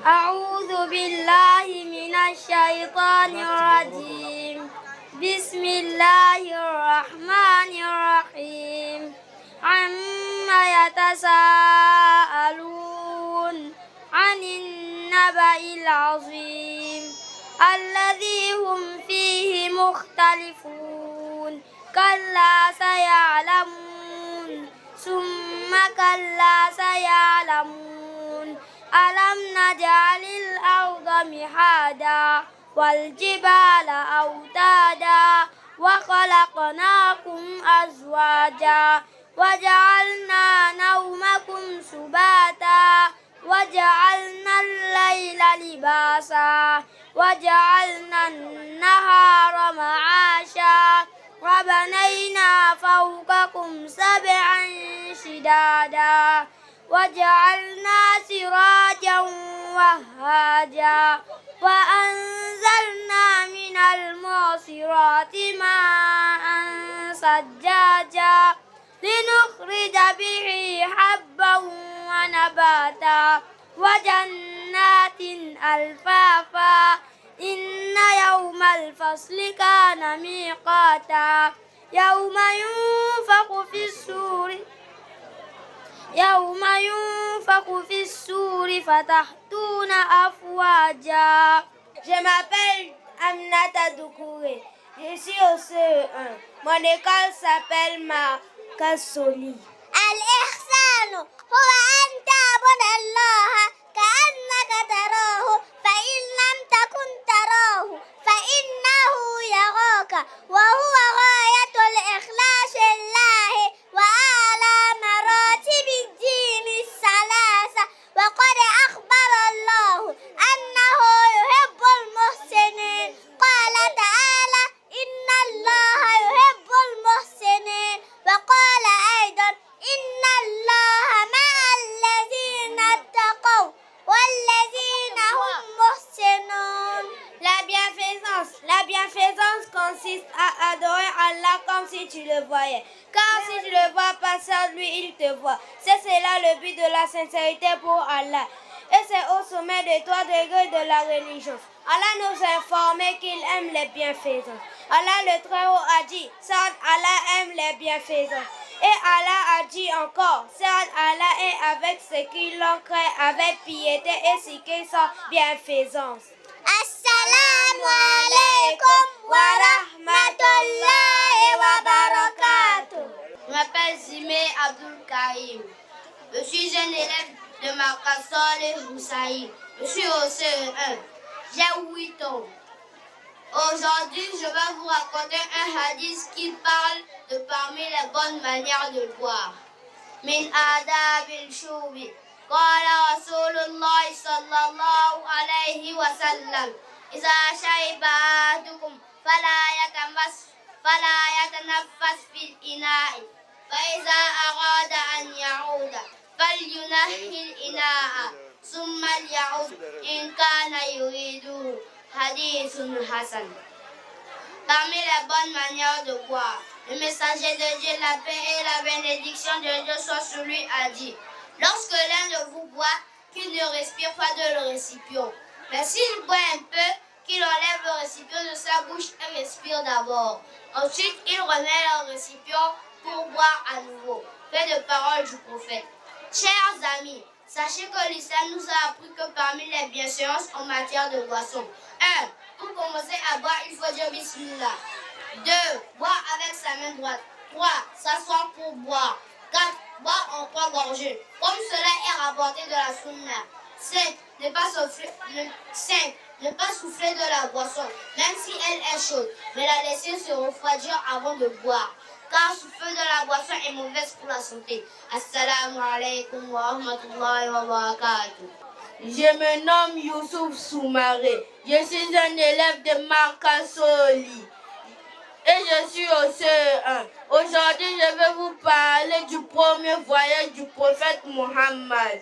أعوذ بالله من الشيطان الرجيم. بسم الله الرحمن الرحيم. عما يتساءلون عن النبأ العظيم الذي هم فيه مختلفون كلا سيعلمون ثم كلا سيعلمون ألم نجعل الأرض مهادا والجبال أوتادا وخلقناكم أزواجا وجعلنا نومكم سباتا وجعلنا الليل لباسا وجعلنا النهار معاشا وبنينا فوقكم سبعا شدادا وجعلنا سراجا وهاجا وأنزلنا من المعصرات ماء ثجاجا لنخرج به حبا ونباتا وجنات ألفافا إن يوم الفصل كان ميقاتا يوم ينفخ في السور فتحتون أفواجا. Je m'appelle Aminata Doukouré. Je suis au CE1. Mon école s'appelle Marca Soli. الإحسان هو أن تعبد الله كأنك تراه فإن لم تكن تراه فإنه يراك وهو غاية الإخلاص لله وأعلى مراتب الدين الثلاث consiste à adorer Allah comme si tu le voyais. Car si tu le vois pas seul, lui, il te voit. C'est cela le but de la sincérité pour Allah. Et c'est au sommet des 3 degrés de la religion. Allah nous a informé qu'il aime les bienfaisants. Allah le Très-Haut a dit, certes Allah aime les bienfaisants. Et Allah a dit encore, certes Allah est avec ceux qui l'ont créé avec piété et ceux qui sont bienfaisants. Assalamu alaikum wa rahmatullahi wa barakatuh. Je m'appelle Zimé Abdul Karim. Je suis un élève de Marcasol et Roussaï. Je suis au CE1. J'ai 8 ans. Aujourd'hui, je vais vous raconter un hadith qui parle de parmi les bonnes manières de boire. Min adabil shubi. Qala Rasulullah sallallahu alayhi wa sallam. Iza shayba ahadukum fala yatanaffas fil ina'i. Fa iza arada an ya'uda falyunahi al-ina'a. Summa ya'ud in kana yuridu. Hadith Hassan. Parmi les bonnes manières de boire, le messager de Dieu, la paix et la bénédiction de Dieu soient sur lui, a dit: lorsque l'un de vous boit, qu'il ne respire pas de le récipient. Mais s'il boit un peu, qu'il enlève le récipient de sa bouche et respire d'abord. Ensuite, il remet le récipient pour boire à nouveau. Fait de parole du prophète. Chers amis, sachez que l'islam nous a appris que parmi les bienséances en matière de boisson, 1. Pour commencer à boire, il faut dire Bismillah. 2. Boire avec sa main droite. 3. S'asseoir pour boire. 4. Boire en 3 gorgées, comme cela est rapporté de la sunna. 5. Ne pas souffler de la boisson, même si elle est chaude, mais la laisser se refroidir avant de boire. Car souffler de la boisson est mauvaise pour la santé. Assalamu alaikum wa rahmatullahi wa barakatuh. Je me nomme Youssouf Soumaré. Je suis un élève de Marcasoli et je suis au CE1. Aujourd'hui, je vais vous parler du premier voyage du prophète Muhammad.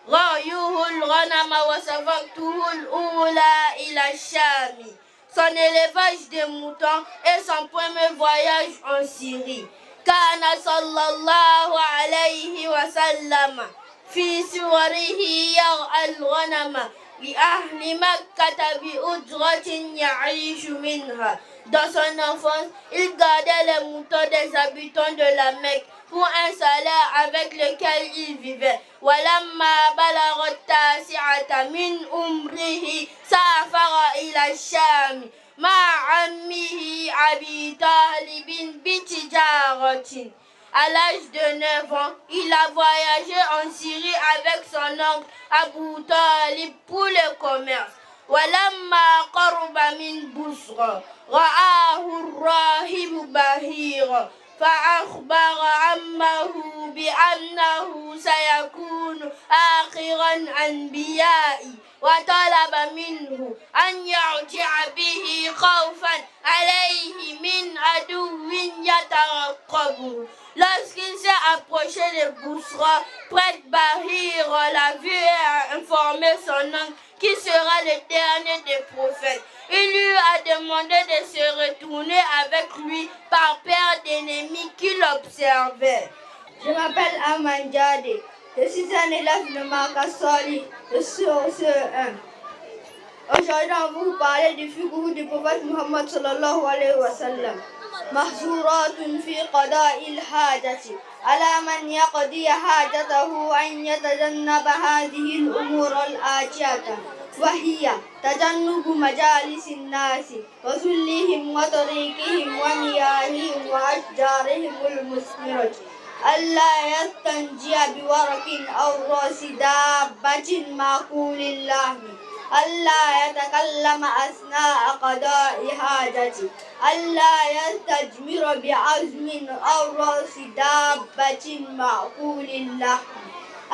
Ra'yuhul ghanama wa safaktuhul ula ila Shami. Son élevage des moutons et son premier voyage en Syrie. Kana sallallahu alayhi wa sallam. في سوره يرعى الغنم لأهل مكة بأجرة يعيش منها. Dans son enfance, il gardait les moutons des habitants de la Mecque pour un salaire avec lequel il vivait. ولما بلغ التاسعة من عمره سافر إلى الشام مع عمه أبي طالب بتجارة. À l'âge de 9 ans, il a voyagé en Syrie avec son oncle Abu Talib pour le commerce. ولما قرب من بصرى رآه الراهب بهيرا فأخبر عمه بأنه سيكون آخر الأنبياء وطلب منه أن يرجع به خوفا عليه من عدو يترقبه. Lorsqu'il s'est approché de Bousra, près de Bahir, l'a vu et a informé son oncle qui sera le dernier des prophètes. Il lui a demandé de se retourner avec lui par peur d'ennemis qui l'observaient. Je m'appelle Amanjade. Je suis un élève de Marcasoli, je suis au CE1. Aujourd'hui, on va vous parler du fiqh du prophète Muhammad sallallahu alayhi wa sallam. محظورات في قضاء الحاجة على من يقضي حاجته أن يتجنب هذه الأمور الآتية وهي تجنب مجالس الناس وذلهم وطريقهم ومياههم وأشجارهم المثمرة ألا يستنجي بورق أو رأس دابة معقول اللحم ألا يتكلم أثناء قضاء حاجته ألا يستجمر بعزم أو رأس دابة معقول اللحم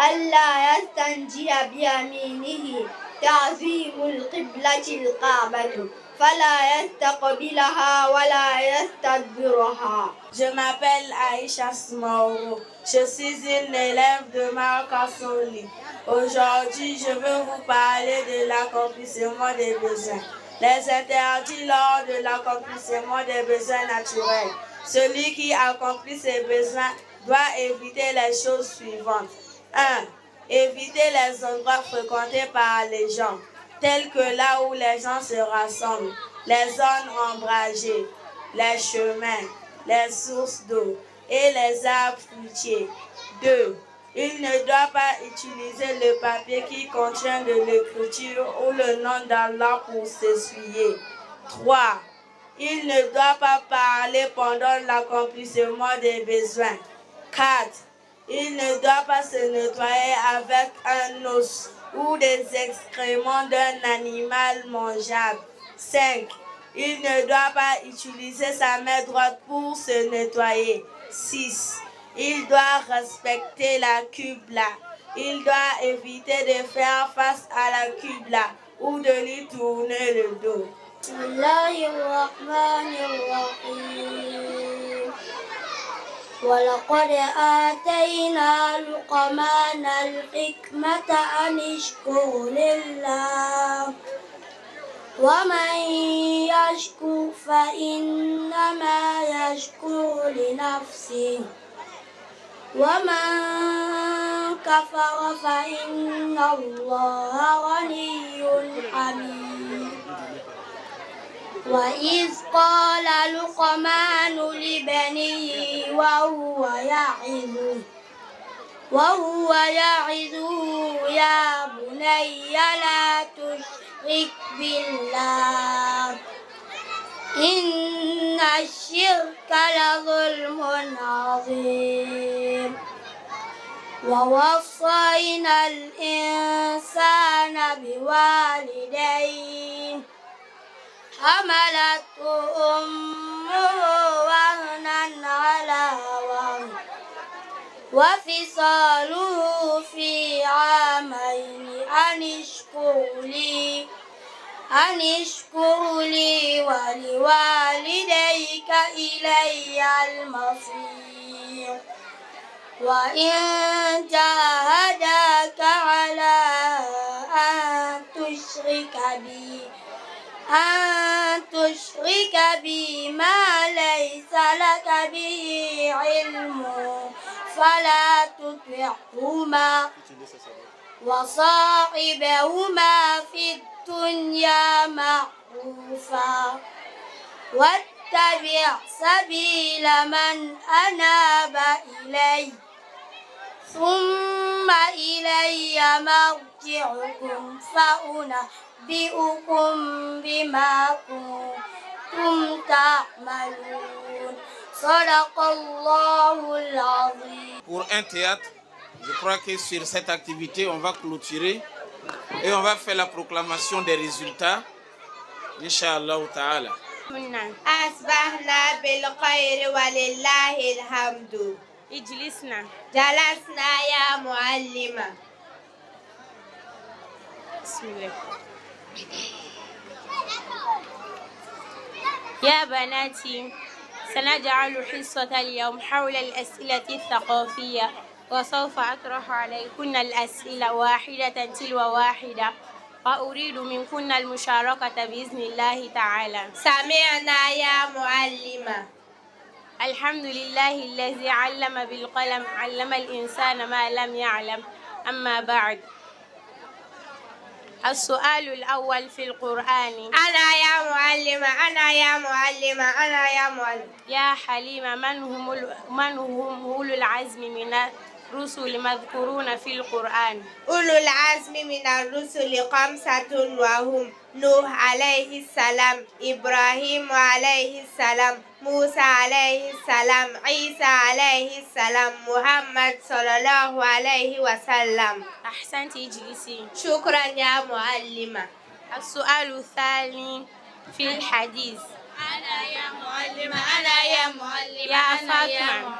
ألا يستنجي بيمينه تعظيم القبلة الكعبة فلا يستقبلها ولا يستدبرها. Je m'appelle Aïcha Smaoro. Je suis une élève de Marcasoli. Aujourd'hui, je veux vous parler de l'accomplissement des besoins. Les interdits lors de l'accomplissement des besoins naturels. Celui qui accomplit ses besoins doit éviter les choses suivantes. 1. Éviter les endroits fréquentés par les gens, tels que là où les gens se rassemblent, les zones ombragées, les chemins, les sources d'eau et les arbres fruitiers. 2. Il ne doit pas utiliser le papier qui contient de l'écriture ou le nom d'Allah pour s'essuyer. 3. Il ne doit pas parler pendant l'accomplissement des besoins. 4. Il ne doit pas se nettoyer avec un os ou des excréments d'un animal mangeable. 5. Il ne doit pas utiliser sa main droite pour se nettoyer. 6. Il doit respecter la Qibla. Il doit éviter de faire face à la Qibla ou de lui tourner le dos. ولقد آتينا لقمان الحكمة أن اشكر لله ومن يشكر فإنما يشكر لنفسه ومن كفر فإن الله غني حميد وإذ قال لقمان لبنيه وهو يعظه يا بني لا تشرك بالله إن الشرك لظلم عظيم ووصينا الإنسان بوالديه حملته أمه وهنا على وهن وفصاله في عامين أن اشكر لي ولوالديك إلي المصير وإن جاهداك على أن تشرك بي ما ليس لك به علم فلا تطعهما وصاحبهما في الدنيا معروفا واتبع سبيل من أناب إلي ثم إلي مرجعكم فأنبئكم بما كنتم تعملون صدق الله العظيم. Pour un théâtre, je crois que sur cette activité, on va clôturer et on va faire la proclamation des résultats. Inch'Allah ta'ala. أصبحنا بالخير ولله الحمد. اجلسنا. جلسنا يا معلمة. بسم الله. يا بناتي سنجعل حصة اليوم حول الأسئلة الثقافية وسوف أطرح عليكن الأسئلة واحدة تلو واحدة وأريد منكن المشاركة بإذن الله تعالى. سمعنا يا معلمة. الحمد لله الذي علم بالقلم علم الإنسان ما لم يعلم. أما بعد، السؤال الأول في القرآن. أنا يا معلمة. أنا يا معلمة. أنا يا معلمة. يا حليمة، من هم أولو العزم من الرسل مذكورون في القرآن؟ أولو العزم من الرسل 5 وهم نوح عليه السلام، إبراهيم عليه السلام، موسى عليه السلام، عيسى عليه السلام، محمد صلى الله عليه وسلم. أحسنت، اجلسي. شكرا يا معلمة. السؤال الثاني في الحديث. أنا يا معلمة. أنا يا معلمة. يا فاطمة،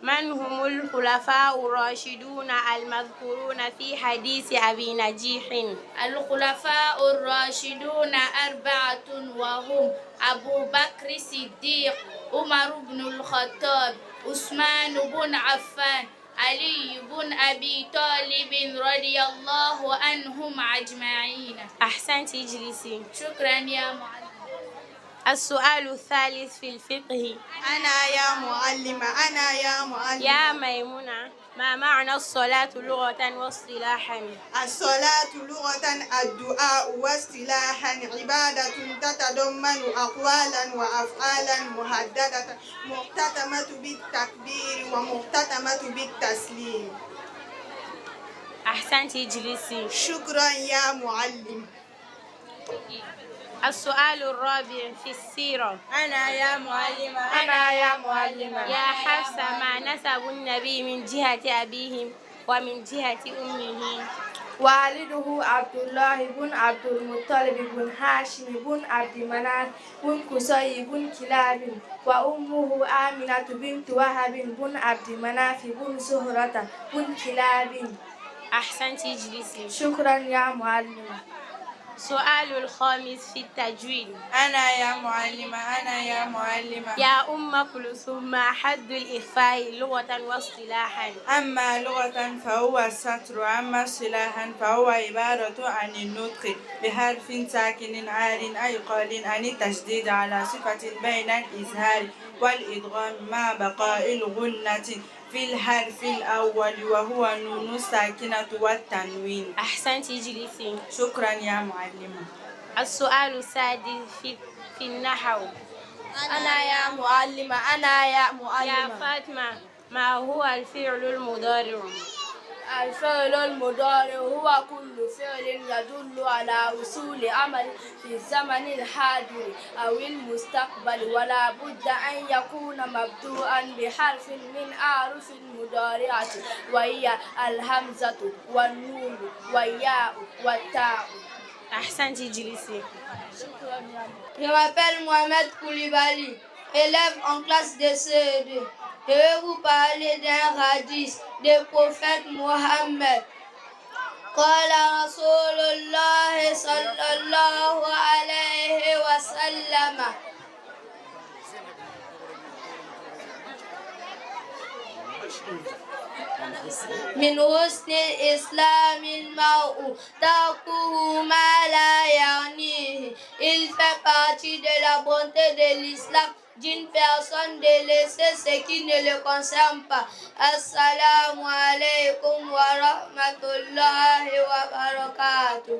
من هم الخلفاء الراشدون المذكورون في حديث أبي نجيح؟ الخلفاء الراشدون 4 وهم أبو بكر الصديق، عمر بن الخطاب، عثمان بن عفان، علي بن أبي طالب رضي الله عنهم أجمعين. أحسنت اجلسي. شكرا يا معلم. السؤال الثالث في الفقه. أنا يا معلمة. يا ميمونة، ما معنى الصلاة لغة واصطلاحا؟ الصلاة لغة الدعاء، واصطلاحا عبادة تتضمن أقوالا وأفعالا محددة مختتمة بالتكبير ومختتمة بالتسليم. أحسنت اجلسي. شكرا يا معلم. السؤال الرابع في السيرة. أنا يا معلمة. يا حفصة، ما نسب النبي من جهة أبيهم ومن جهة أمه؟ والده عبد الله بن عبد المطلب بن هاشم بن عبد مناف بن قصي بن كلاب، وأمه آمنة بنت وهب بن عبد مناف بن زهرة بن كلاب. أحسنت اجلسي. شكرا يا معلمة. سؤال الخامس في التجويد. أنا يا معلمة. يا أم كلثوم، ما حد الإخفاء لغة واصطلاحا؟ أما لغة فهو الستر، أما اصطلاحا فهو عبارة عن النطق بحرف ساكن عار أي قال عن التشديد على صفة بين الإظهار والإدغام مع بقاء الغنة في الحرف الأول وهو نون الساكنة والتنوين. أحسنت اجلسي. شكرا يا معلمة. السؤال السادس في النحو. أنا يا معلمة. يا فاطمة، ما هو الفعل المضارع؟ الفعل المضارع هو كل فعل يدل على وصول عمل في الزمن الحاضر أو المستقبل، ولا بد أن يكون مبدوءا بحرف من أحرف المضارعة، وهي الهمزة والنون والياء والتاء. أحسنت اجلسي. Je m'appelle Mohamed Koulibaly, élève en classe de CE2. Je vais vous parler d'un hadith du prophète Mohammed. قال رسول الله صلى الله عليه وسلم من حسن الإسلام المرء تركه ما لا يعنيه. Il fait partie de la bonté de l'islam d'une personne de laisser ce qui ne le concerne pas. Assalamu alaikum wa rahmatullahi wa barakatuh.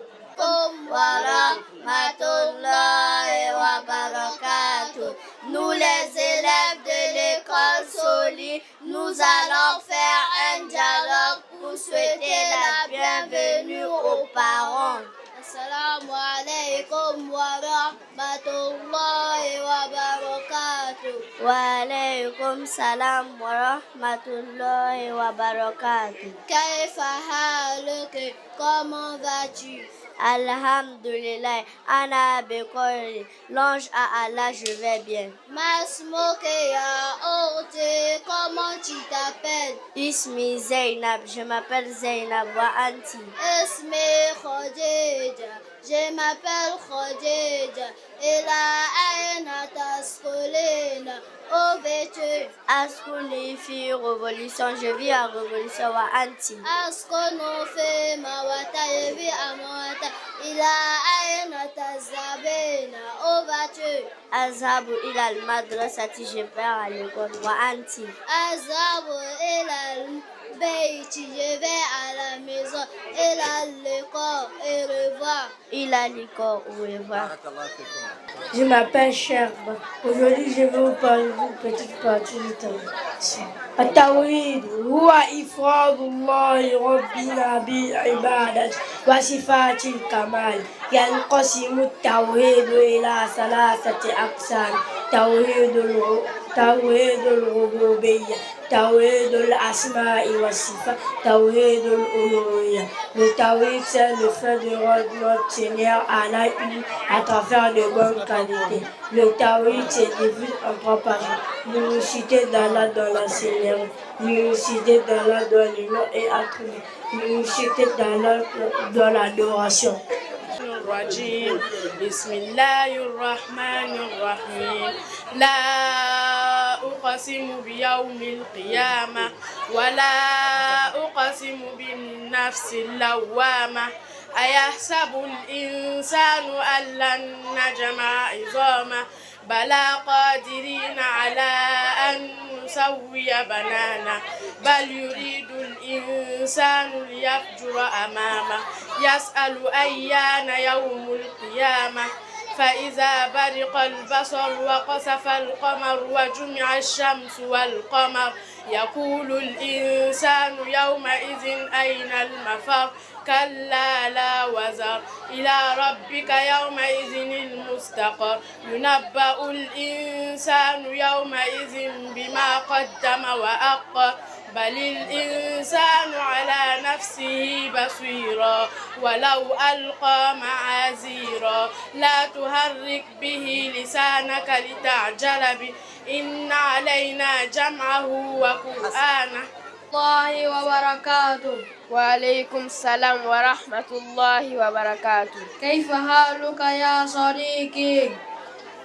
Wa rahmatullahi wa barakatuh. Nous les élèves de l'école Soli, nous allons faire un dialogue pour souhaiter la bienvenue aux parents. Assalamu alaikum wa rahmatullahi wa barakatuh. Wa alaykum salam wa rahmatullahi wa barakatuh. Kaifa haluka? Comment vas-tu? Alhamdulillah, ana bekori. L'ange à Allah, je vais bien. Masmoke ya ote, comment tu t'appelles? Ismi Zainab, je m'appelle Zainab. Wa anti? Ismi Khadija, je m'appelle Khadija. Ila aina taskulina, où vas-tu? Askuni fi révolution, je vis en révolution. Wa anti? Askunu fi mawata, je vis à mawata. Ila aina tazabina, où vas-tu? Azhabu ila al-madrasati, je pars à l'école. Wa anti? Azhabu ila al-bayti, je vais à la maison. Ila l'école, et revoir. Ila l'école, au revoir. Je m'appelle Sherba. Aujourd'hui, je vais vous parler d'une petite partie du tawhid. التوحيد هو إفراد الله ربنا بالعبادة وصفات الكمال. ينقسم التوحيد إلى ثلاثة أقسام: توحيد الربوبية، توحيد الأسماء والصفات, توحيد الألوهية. Le tawhid, c'est le fait de rendre notre Seigneur Allah une à travers de bonnes qualités. Le tawhid se divise en trois parties: l'unicité d'Allah dans l'enseignement, l'unicité d'Allah dans le nom et attributs, l'unicité d'Allah dans l'adoration. الرجيم بسم الله الرحمن الرحيم لا أقسم بيوم القيامة ولا أقسم بالنفس اللوامة أيحسب الإنسان أن لن نجمع عظامه بلى قادرين على أن نسوي بنانا بل يريد الإنسان ليفجر أمامه يسأل أيان يوم القيامة فإذا برق البصر وقصف القمر وجمع الشمس والقمر يقول الإنسان يومئذ أين المفر كلا لا وزر إلى ربك يومئذ المستقر ينبأ الإنسان يومئذ بما قدم وأخر بل الإنسان على نفسه بصيرا ولو ألقى معاذيرا لا تحرك به لسانك لتعجل به إن علينا جمعه وقرآنه الله وبركاته. وعليكم السلام ورحمة الله وبركاته. كيف حالك يا صديقي؟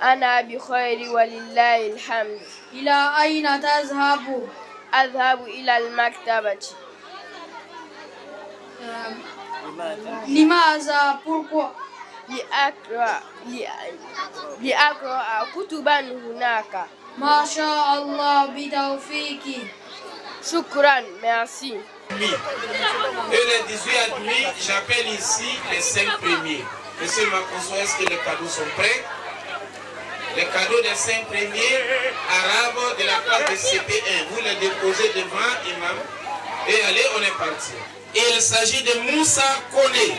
أنا بخير ولله الحمد. إلى أين تذهب؟ أذهب إلى المكتبة. لماذا؟ Pourquoi? لأقرأ كتبا هناك. ما شاء الله بتوفيقي. شكرا, merci. Et les 18 admis, j'appelle ici les 5 premiers. Monsieur Makonso, est-ce que les cadeaux sont prêts? Les cadeaux des 5 premiers arabes de la classe de CP1. Vous les déposez devant Imam. Et allez, on est parti. Il s'agit de Moussa Kone.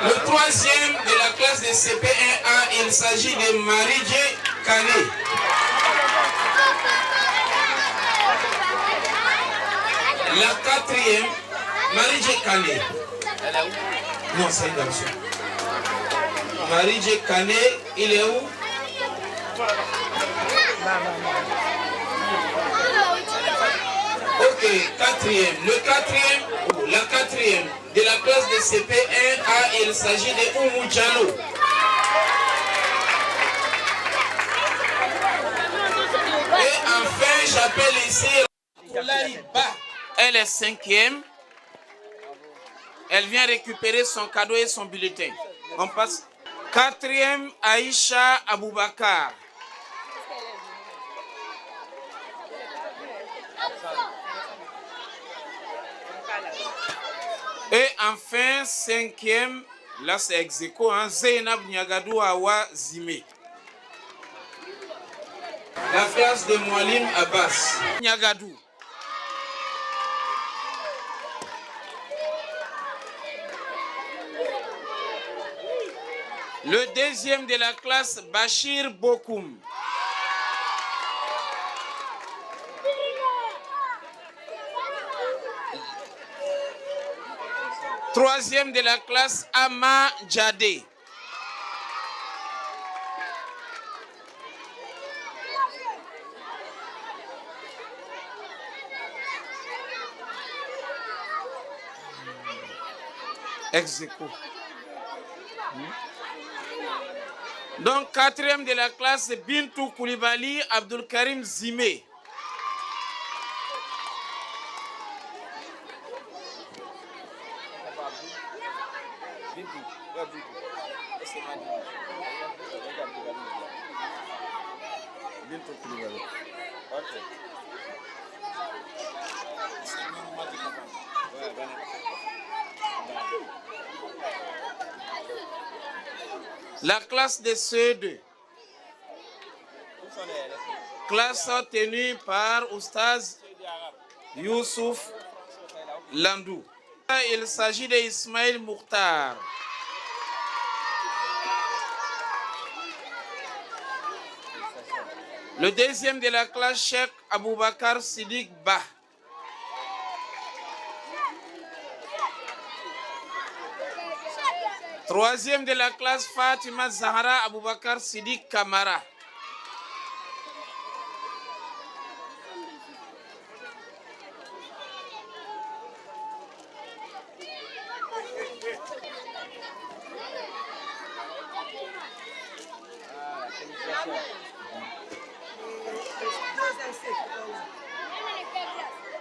Le troisième de la classe de CP1A, il s'agit de Marie-Dje Kane. La quatrième, Marie-Dje Kane. Non, c'est un garçon. Marie-Dje Kane, il est où? Ok, quatrième. La quatrième de la classe de CP1A, il s'agit de Oumou Diallo. Et enfin, j'appelle ici Ba. Elle est 5e. Elle vient récupérer son cadeau et son bulletin. On passe. 4e, Aïcha Aboubakar. Et enfin, 5e, là c'est ex aequo, hein, Zainab Niagadou Awa Zime. La classe de Moualim Abbas. Niagadou. Le deuxième de la classe, Bachir Bokoum. Troisième de la classe, Ama Djadé. Ex aequo. Donc, quatrième de la classe, Bintou Koulibaly Abdul Karim Zime. La classe de CE2. Classe tenue par Oustaz Youssouf Landou. Il s'agit d'Ismaël Mouktar. Le deuxième de la classe, Cheikh Aboubakar Sidik Ba. Troisième de la classe, Fatima Zahra Aboubakar Sidik Kamara.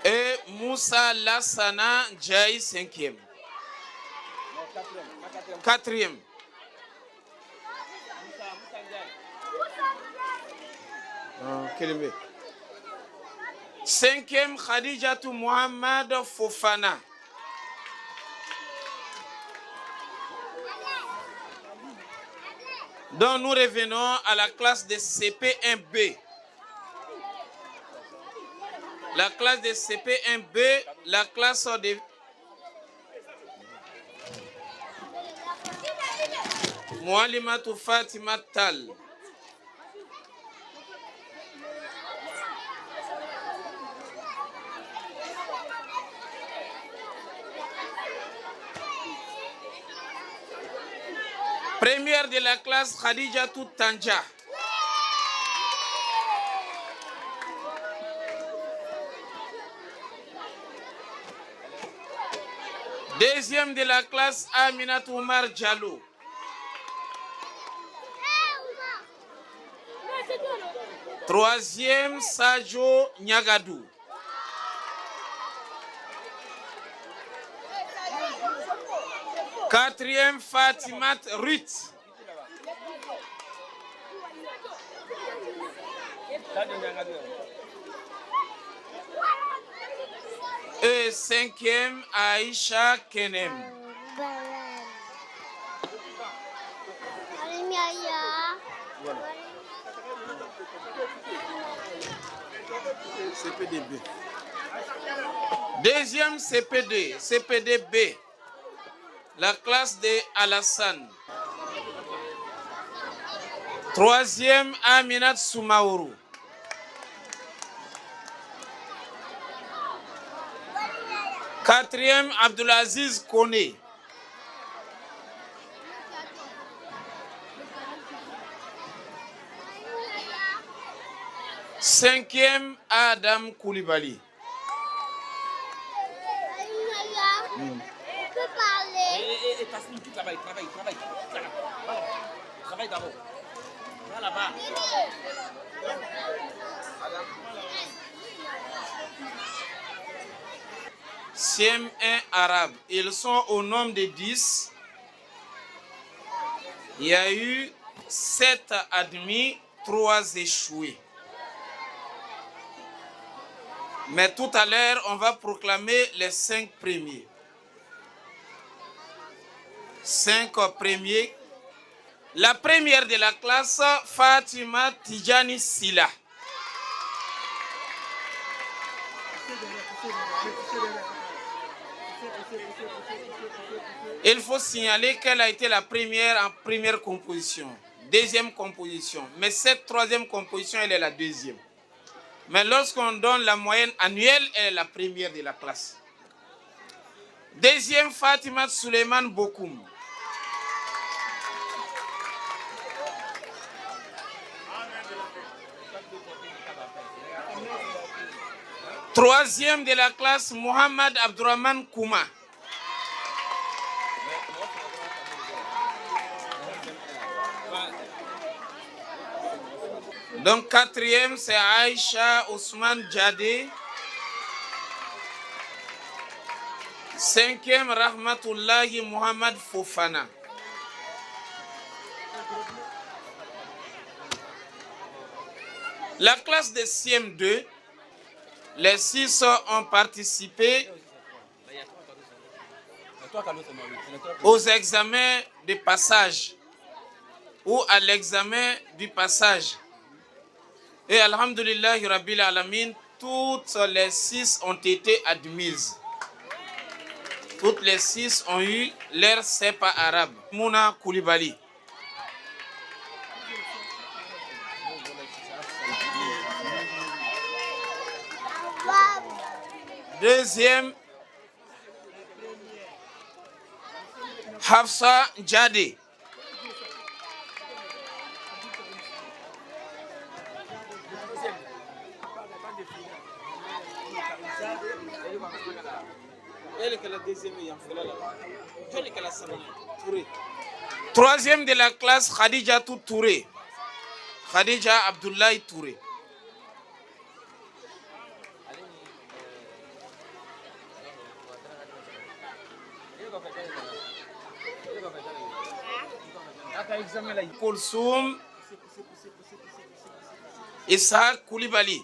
Et Moussa Lassana Djaï, 5e. 4e. Cinquième, Khadijatou Mohamed Fofana. Donc nous revenons à la classe de CP1B. La classe de CP1B, la classe de... Moualimatou Fatima Tal. Première de la classe, Khadijatou Tanja. Deuxième de la classe, Aminatou Oumar Diallo. Troisième, Sajo Nyagadou. Quatrième, Fatimat Ruth. Et cinquième, Aïcha Kenem. CPDB. Deuxième CPD, CPDB. La classe de Alassane. Troisième, Aminat Soumaourou. Quatrième, Abdulaziz Kone. Cinquième, Adam Koulibaly. Tasnim, tu travailles. Travaille d'abord. Va là-bas. CM1 arabe. Ils sont au nombre de 10. Il y a eu 7 admis, 3 échoués. Mais tout à l'heure, on va proclamer les 5 premiers. 5 premiers. La première de la classe, Fatima Tijani Sila. Il faut signaler qu'elle a été la première en première composition, deuxième composition. Mais cette troisième composition, elle est la deuxième. Mais lorsqu'on donne la moyenne annuelle, elle est la première de la classe. Deuxième, Fatima Suleiman Bokoum. Troisième de la classe, Mohamed Abdourahman Kouma. Donc quatrième, c'est Aïcha Ousmane Djadé. Cinquième, Rahmatullahi Mohamed Fofana. La classe de CM2, les 6 ont participé aux examens de passage ou à l'examen du passage. Et alhamdoulillahi rabbil alamin, toutes les 6 ont été admises. Toutes les 6 ont eu leur CEPA arabe. Mouna Koulibaly. Deuxième, Hafsa Djadé. Troisième de la classe, Khadijatou Touré. Khadija Abdoulaye Touré. Koulsoum Issa Koulibaly.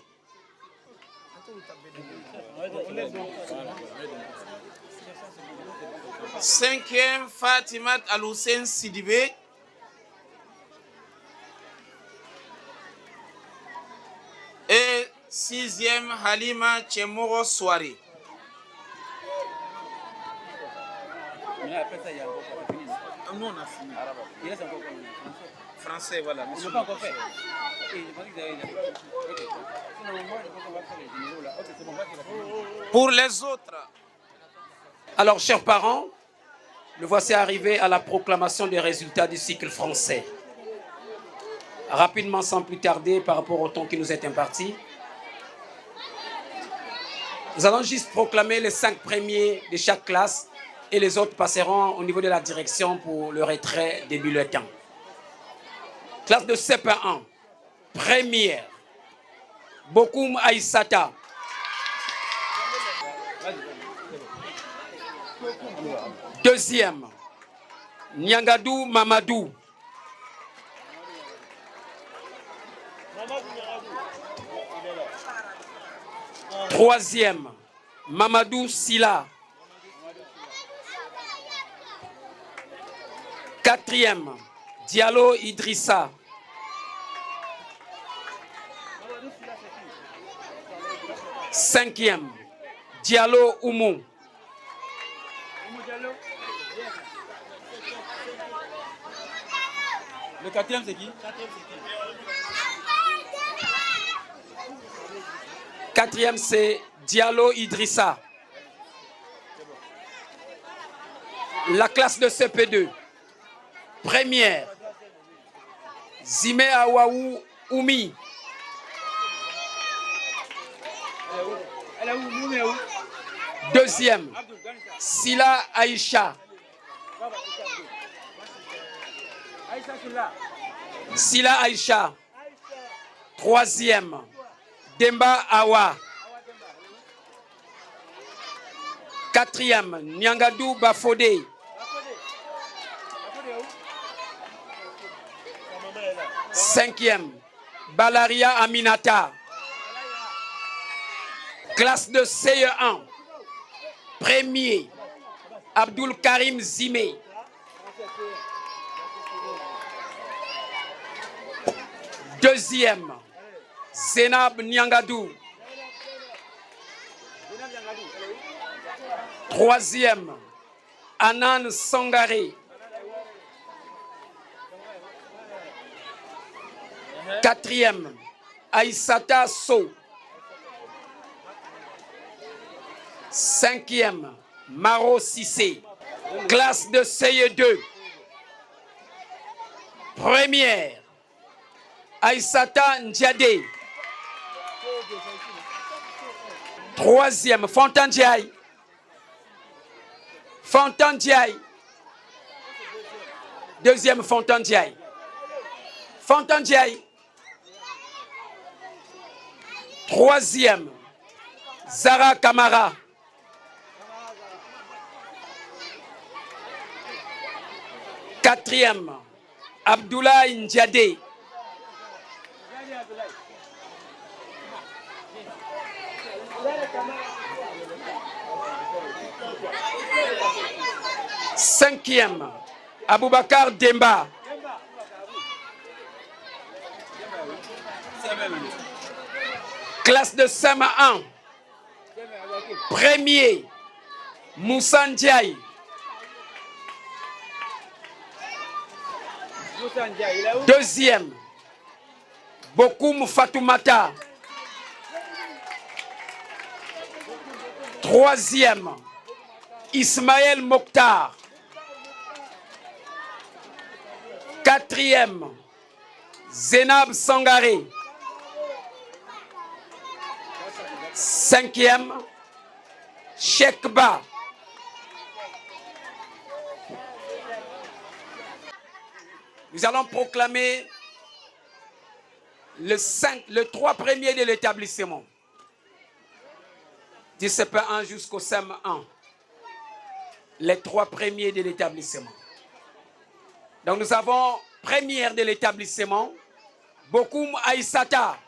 Cinquième, Fatimat Al-Hussein Sidibé. Et sixième, Halima Tchemoro Soare. Nous, on a fini. Il reste encore français, voilà. Ils n'ont pas encore fait. Pour les autres. Alors, chers parents, nous voici arrivés à la proclamation des résultats du cycle français. Rapidement, sans plus tarder, par rapport au temps qui nous est imparti, nous allons juste proclamer les 5 premiers de chaque classe et les autres passeront au niveau de la direction pour le retrait des bulletins. Classe de CP1, première, Bokoum Aïssata. Deuxième, Nyangadou Mamadou. Troisième, Mamadou Silla. Quatrième, Diallo Idrissa. Cinquième, Diallo Oumou. Le quatrième, c'est qui? Quatrième, c'est Diallo Idrissa. La classe de CP2. Première, Zime Awaou Oumi. Deuxième, Silla Aïcha. Silla Aïcha. Troisième, Demba Awa. Quatrième, Nyangadou Bafodé. Cinquième, Balaria Aminata. Classe de CE1. Premier, Abdul Karim Zimé. Deuxième, Zenab Nyangadou. Troisième, Anan Sangaré. Quatrième, Aïssata So. Cinquième, Maro Sissé. Classe de CE2. Première, Aïssata Ndjadé. Troisième, Fontandiaï. Fontandiaï. Deuxième, Fontandiaï. Fontandiaï. Troisième, Zara Kamara. Quatrième, Abdoulaye Ndjadé. Cinquième, Aboubakar Demba. Classe de CM1. Premier, Moussa Ndiaye. Deuxième, Bokoum Fatoumata. Troisième, Ismaël Mokhtar. Quatrième, Zenab Sangaré. Cinquième, Chekba. Nous allons proclamer les 3 premiers de l'établissement. Du CP1 jusqu'au CM1. Les 3 premiers de l'établissement. Donc nous avons première de l'établissement, Bokoum Aïssata.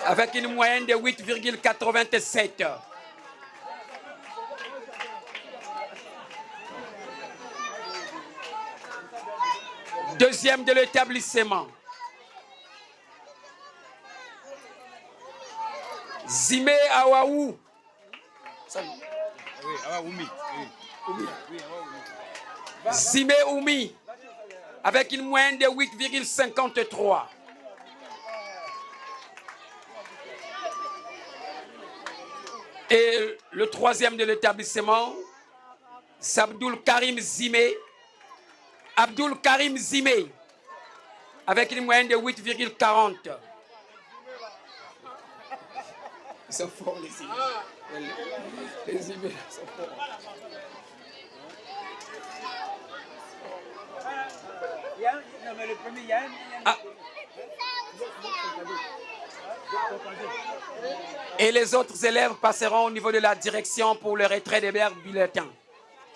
Avec une moyenne de 8,87. Deuxième de l'établissement, Zime Awaou. Oui, Awaoumi. Zime Oumi, avec une moyenne de 8,53. Et le troisième de l'établissement, c'est Abdul Karim Zime. Abdul Karim Zime, avec une moyenne de 8,40. Ils sont forts, les Zime. Les Zime sont forts. Non, mais le premier, il y a Et les autres élèves passeront au niveau de la direction pour le retrait des bulletins.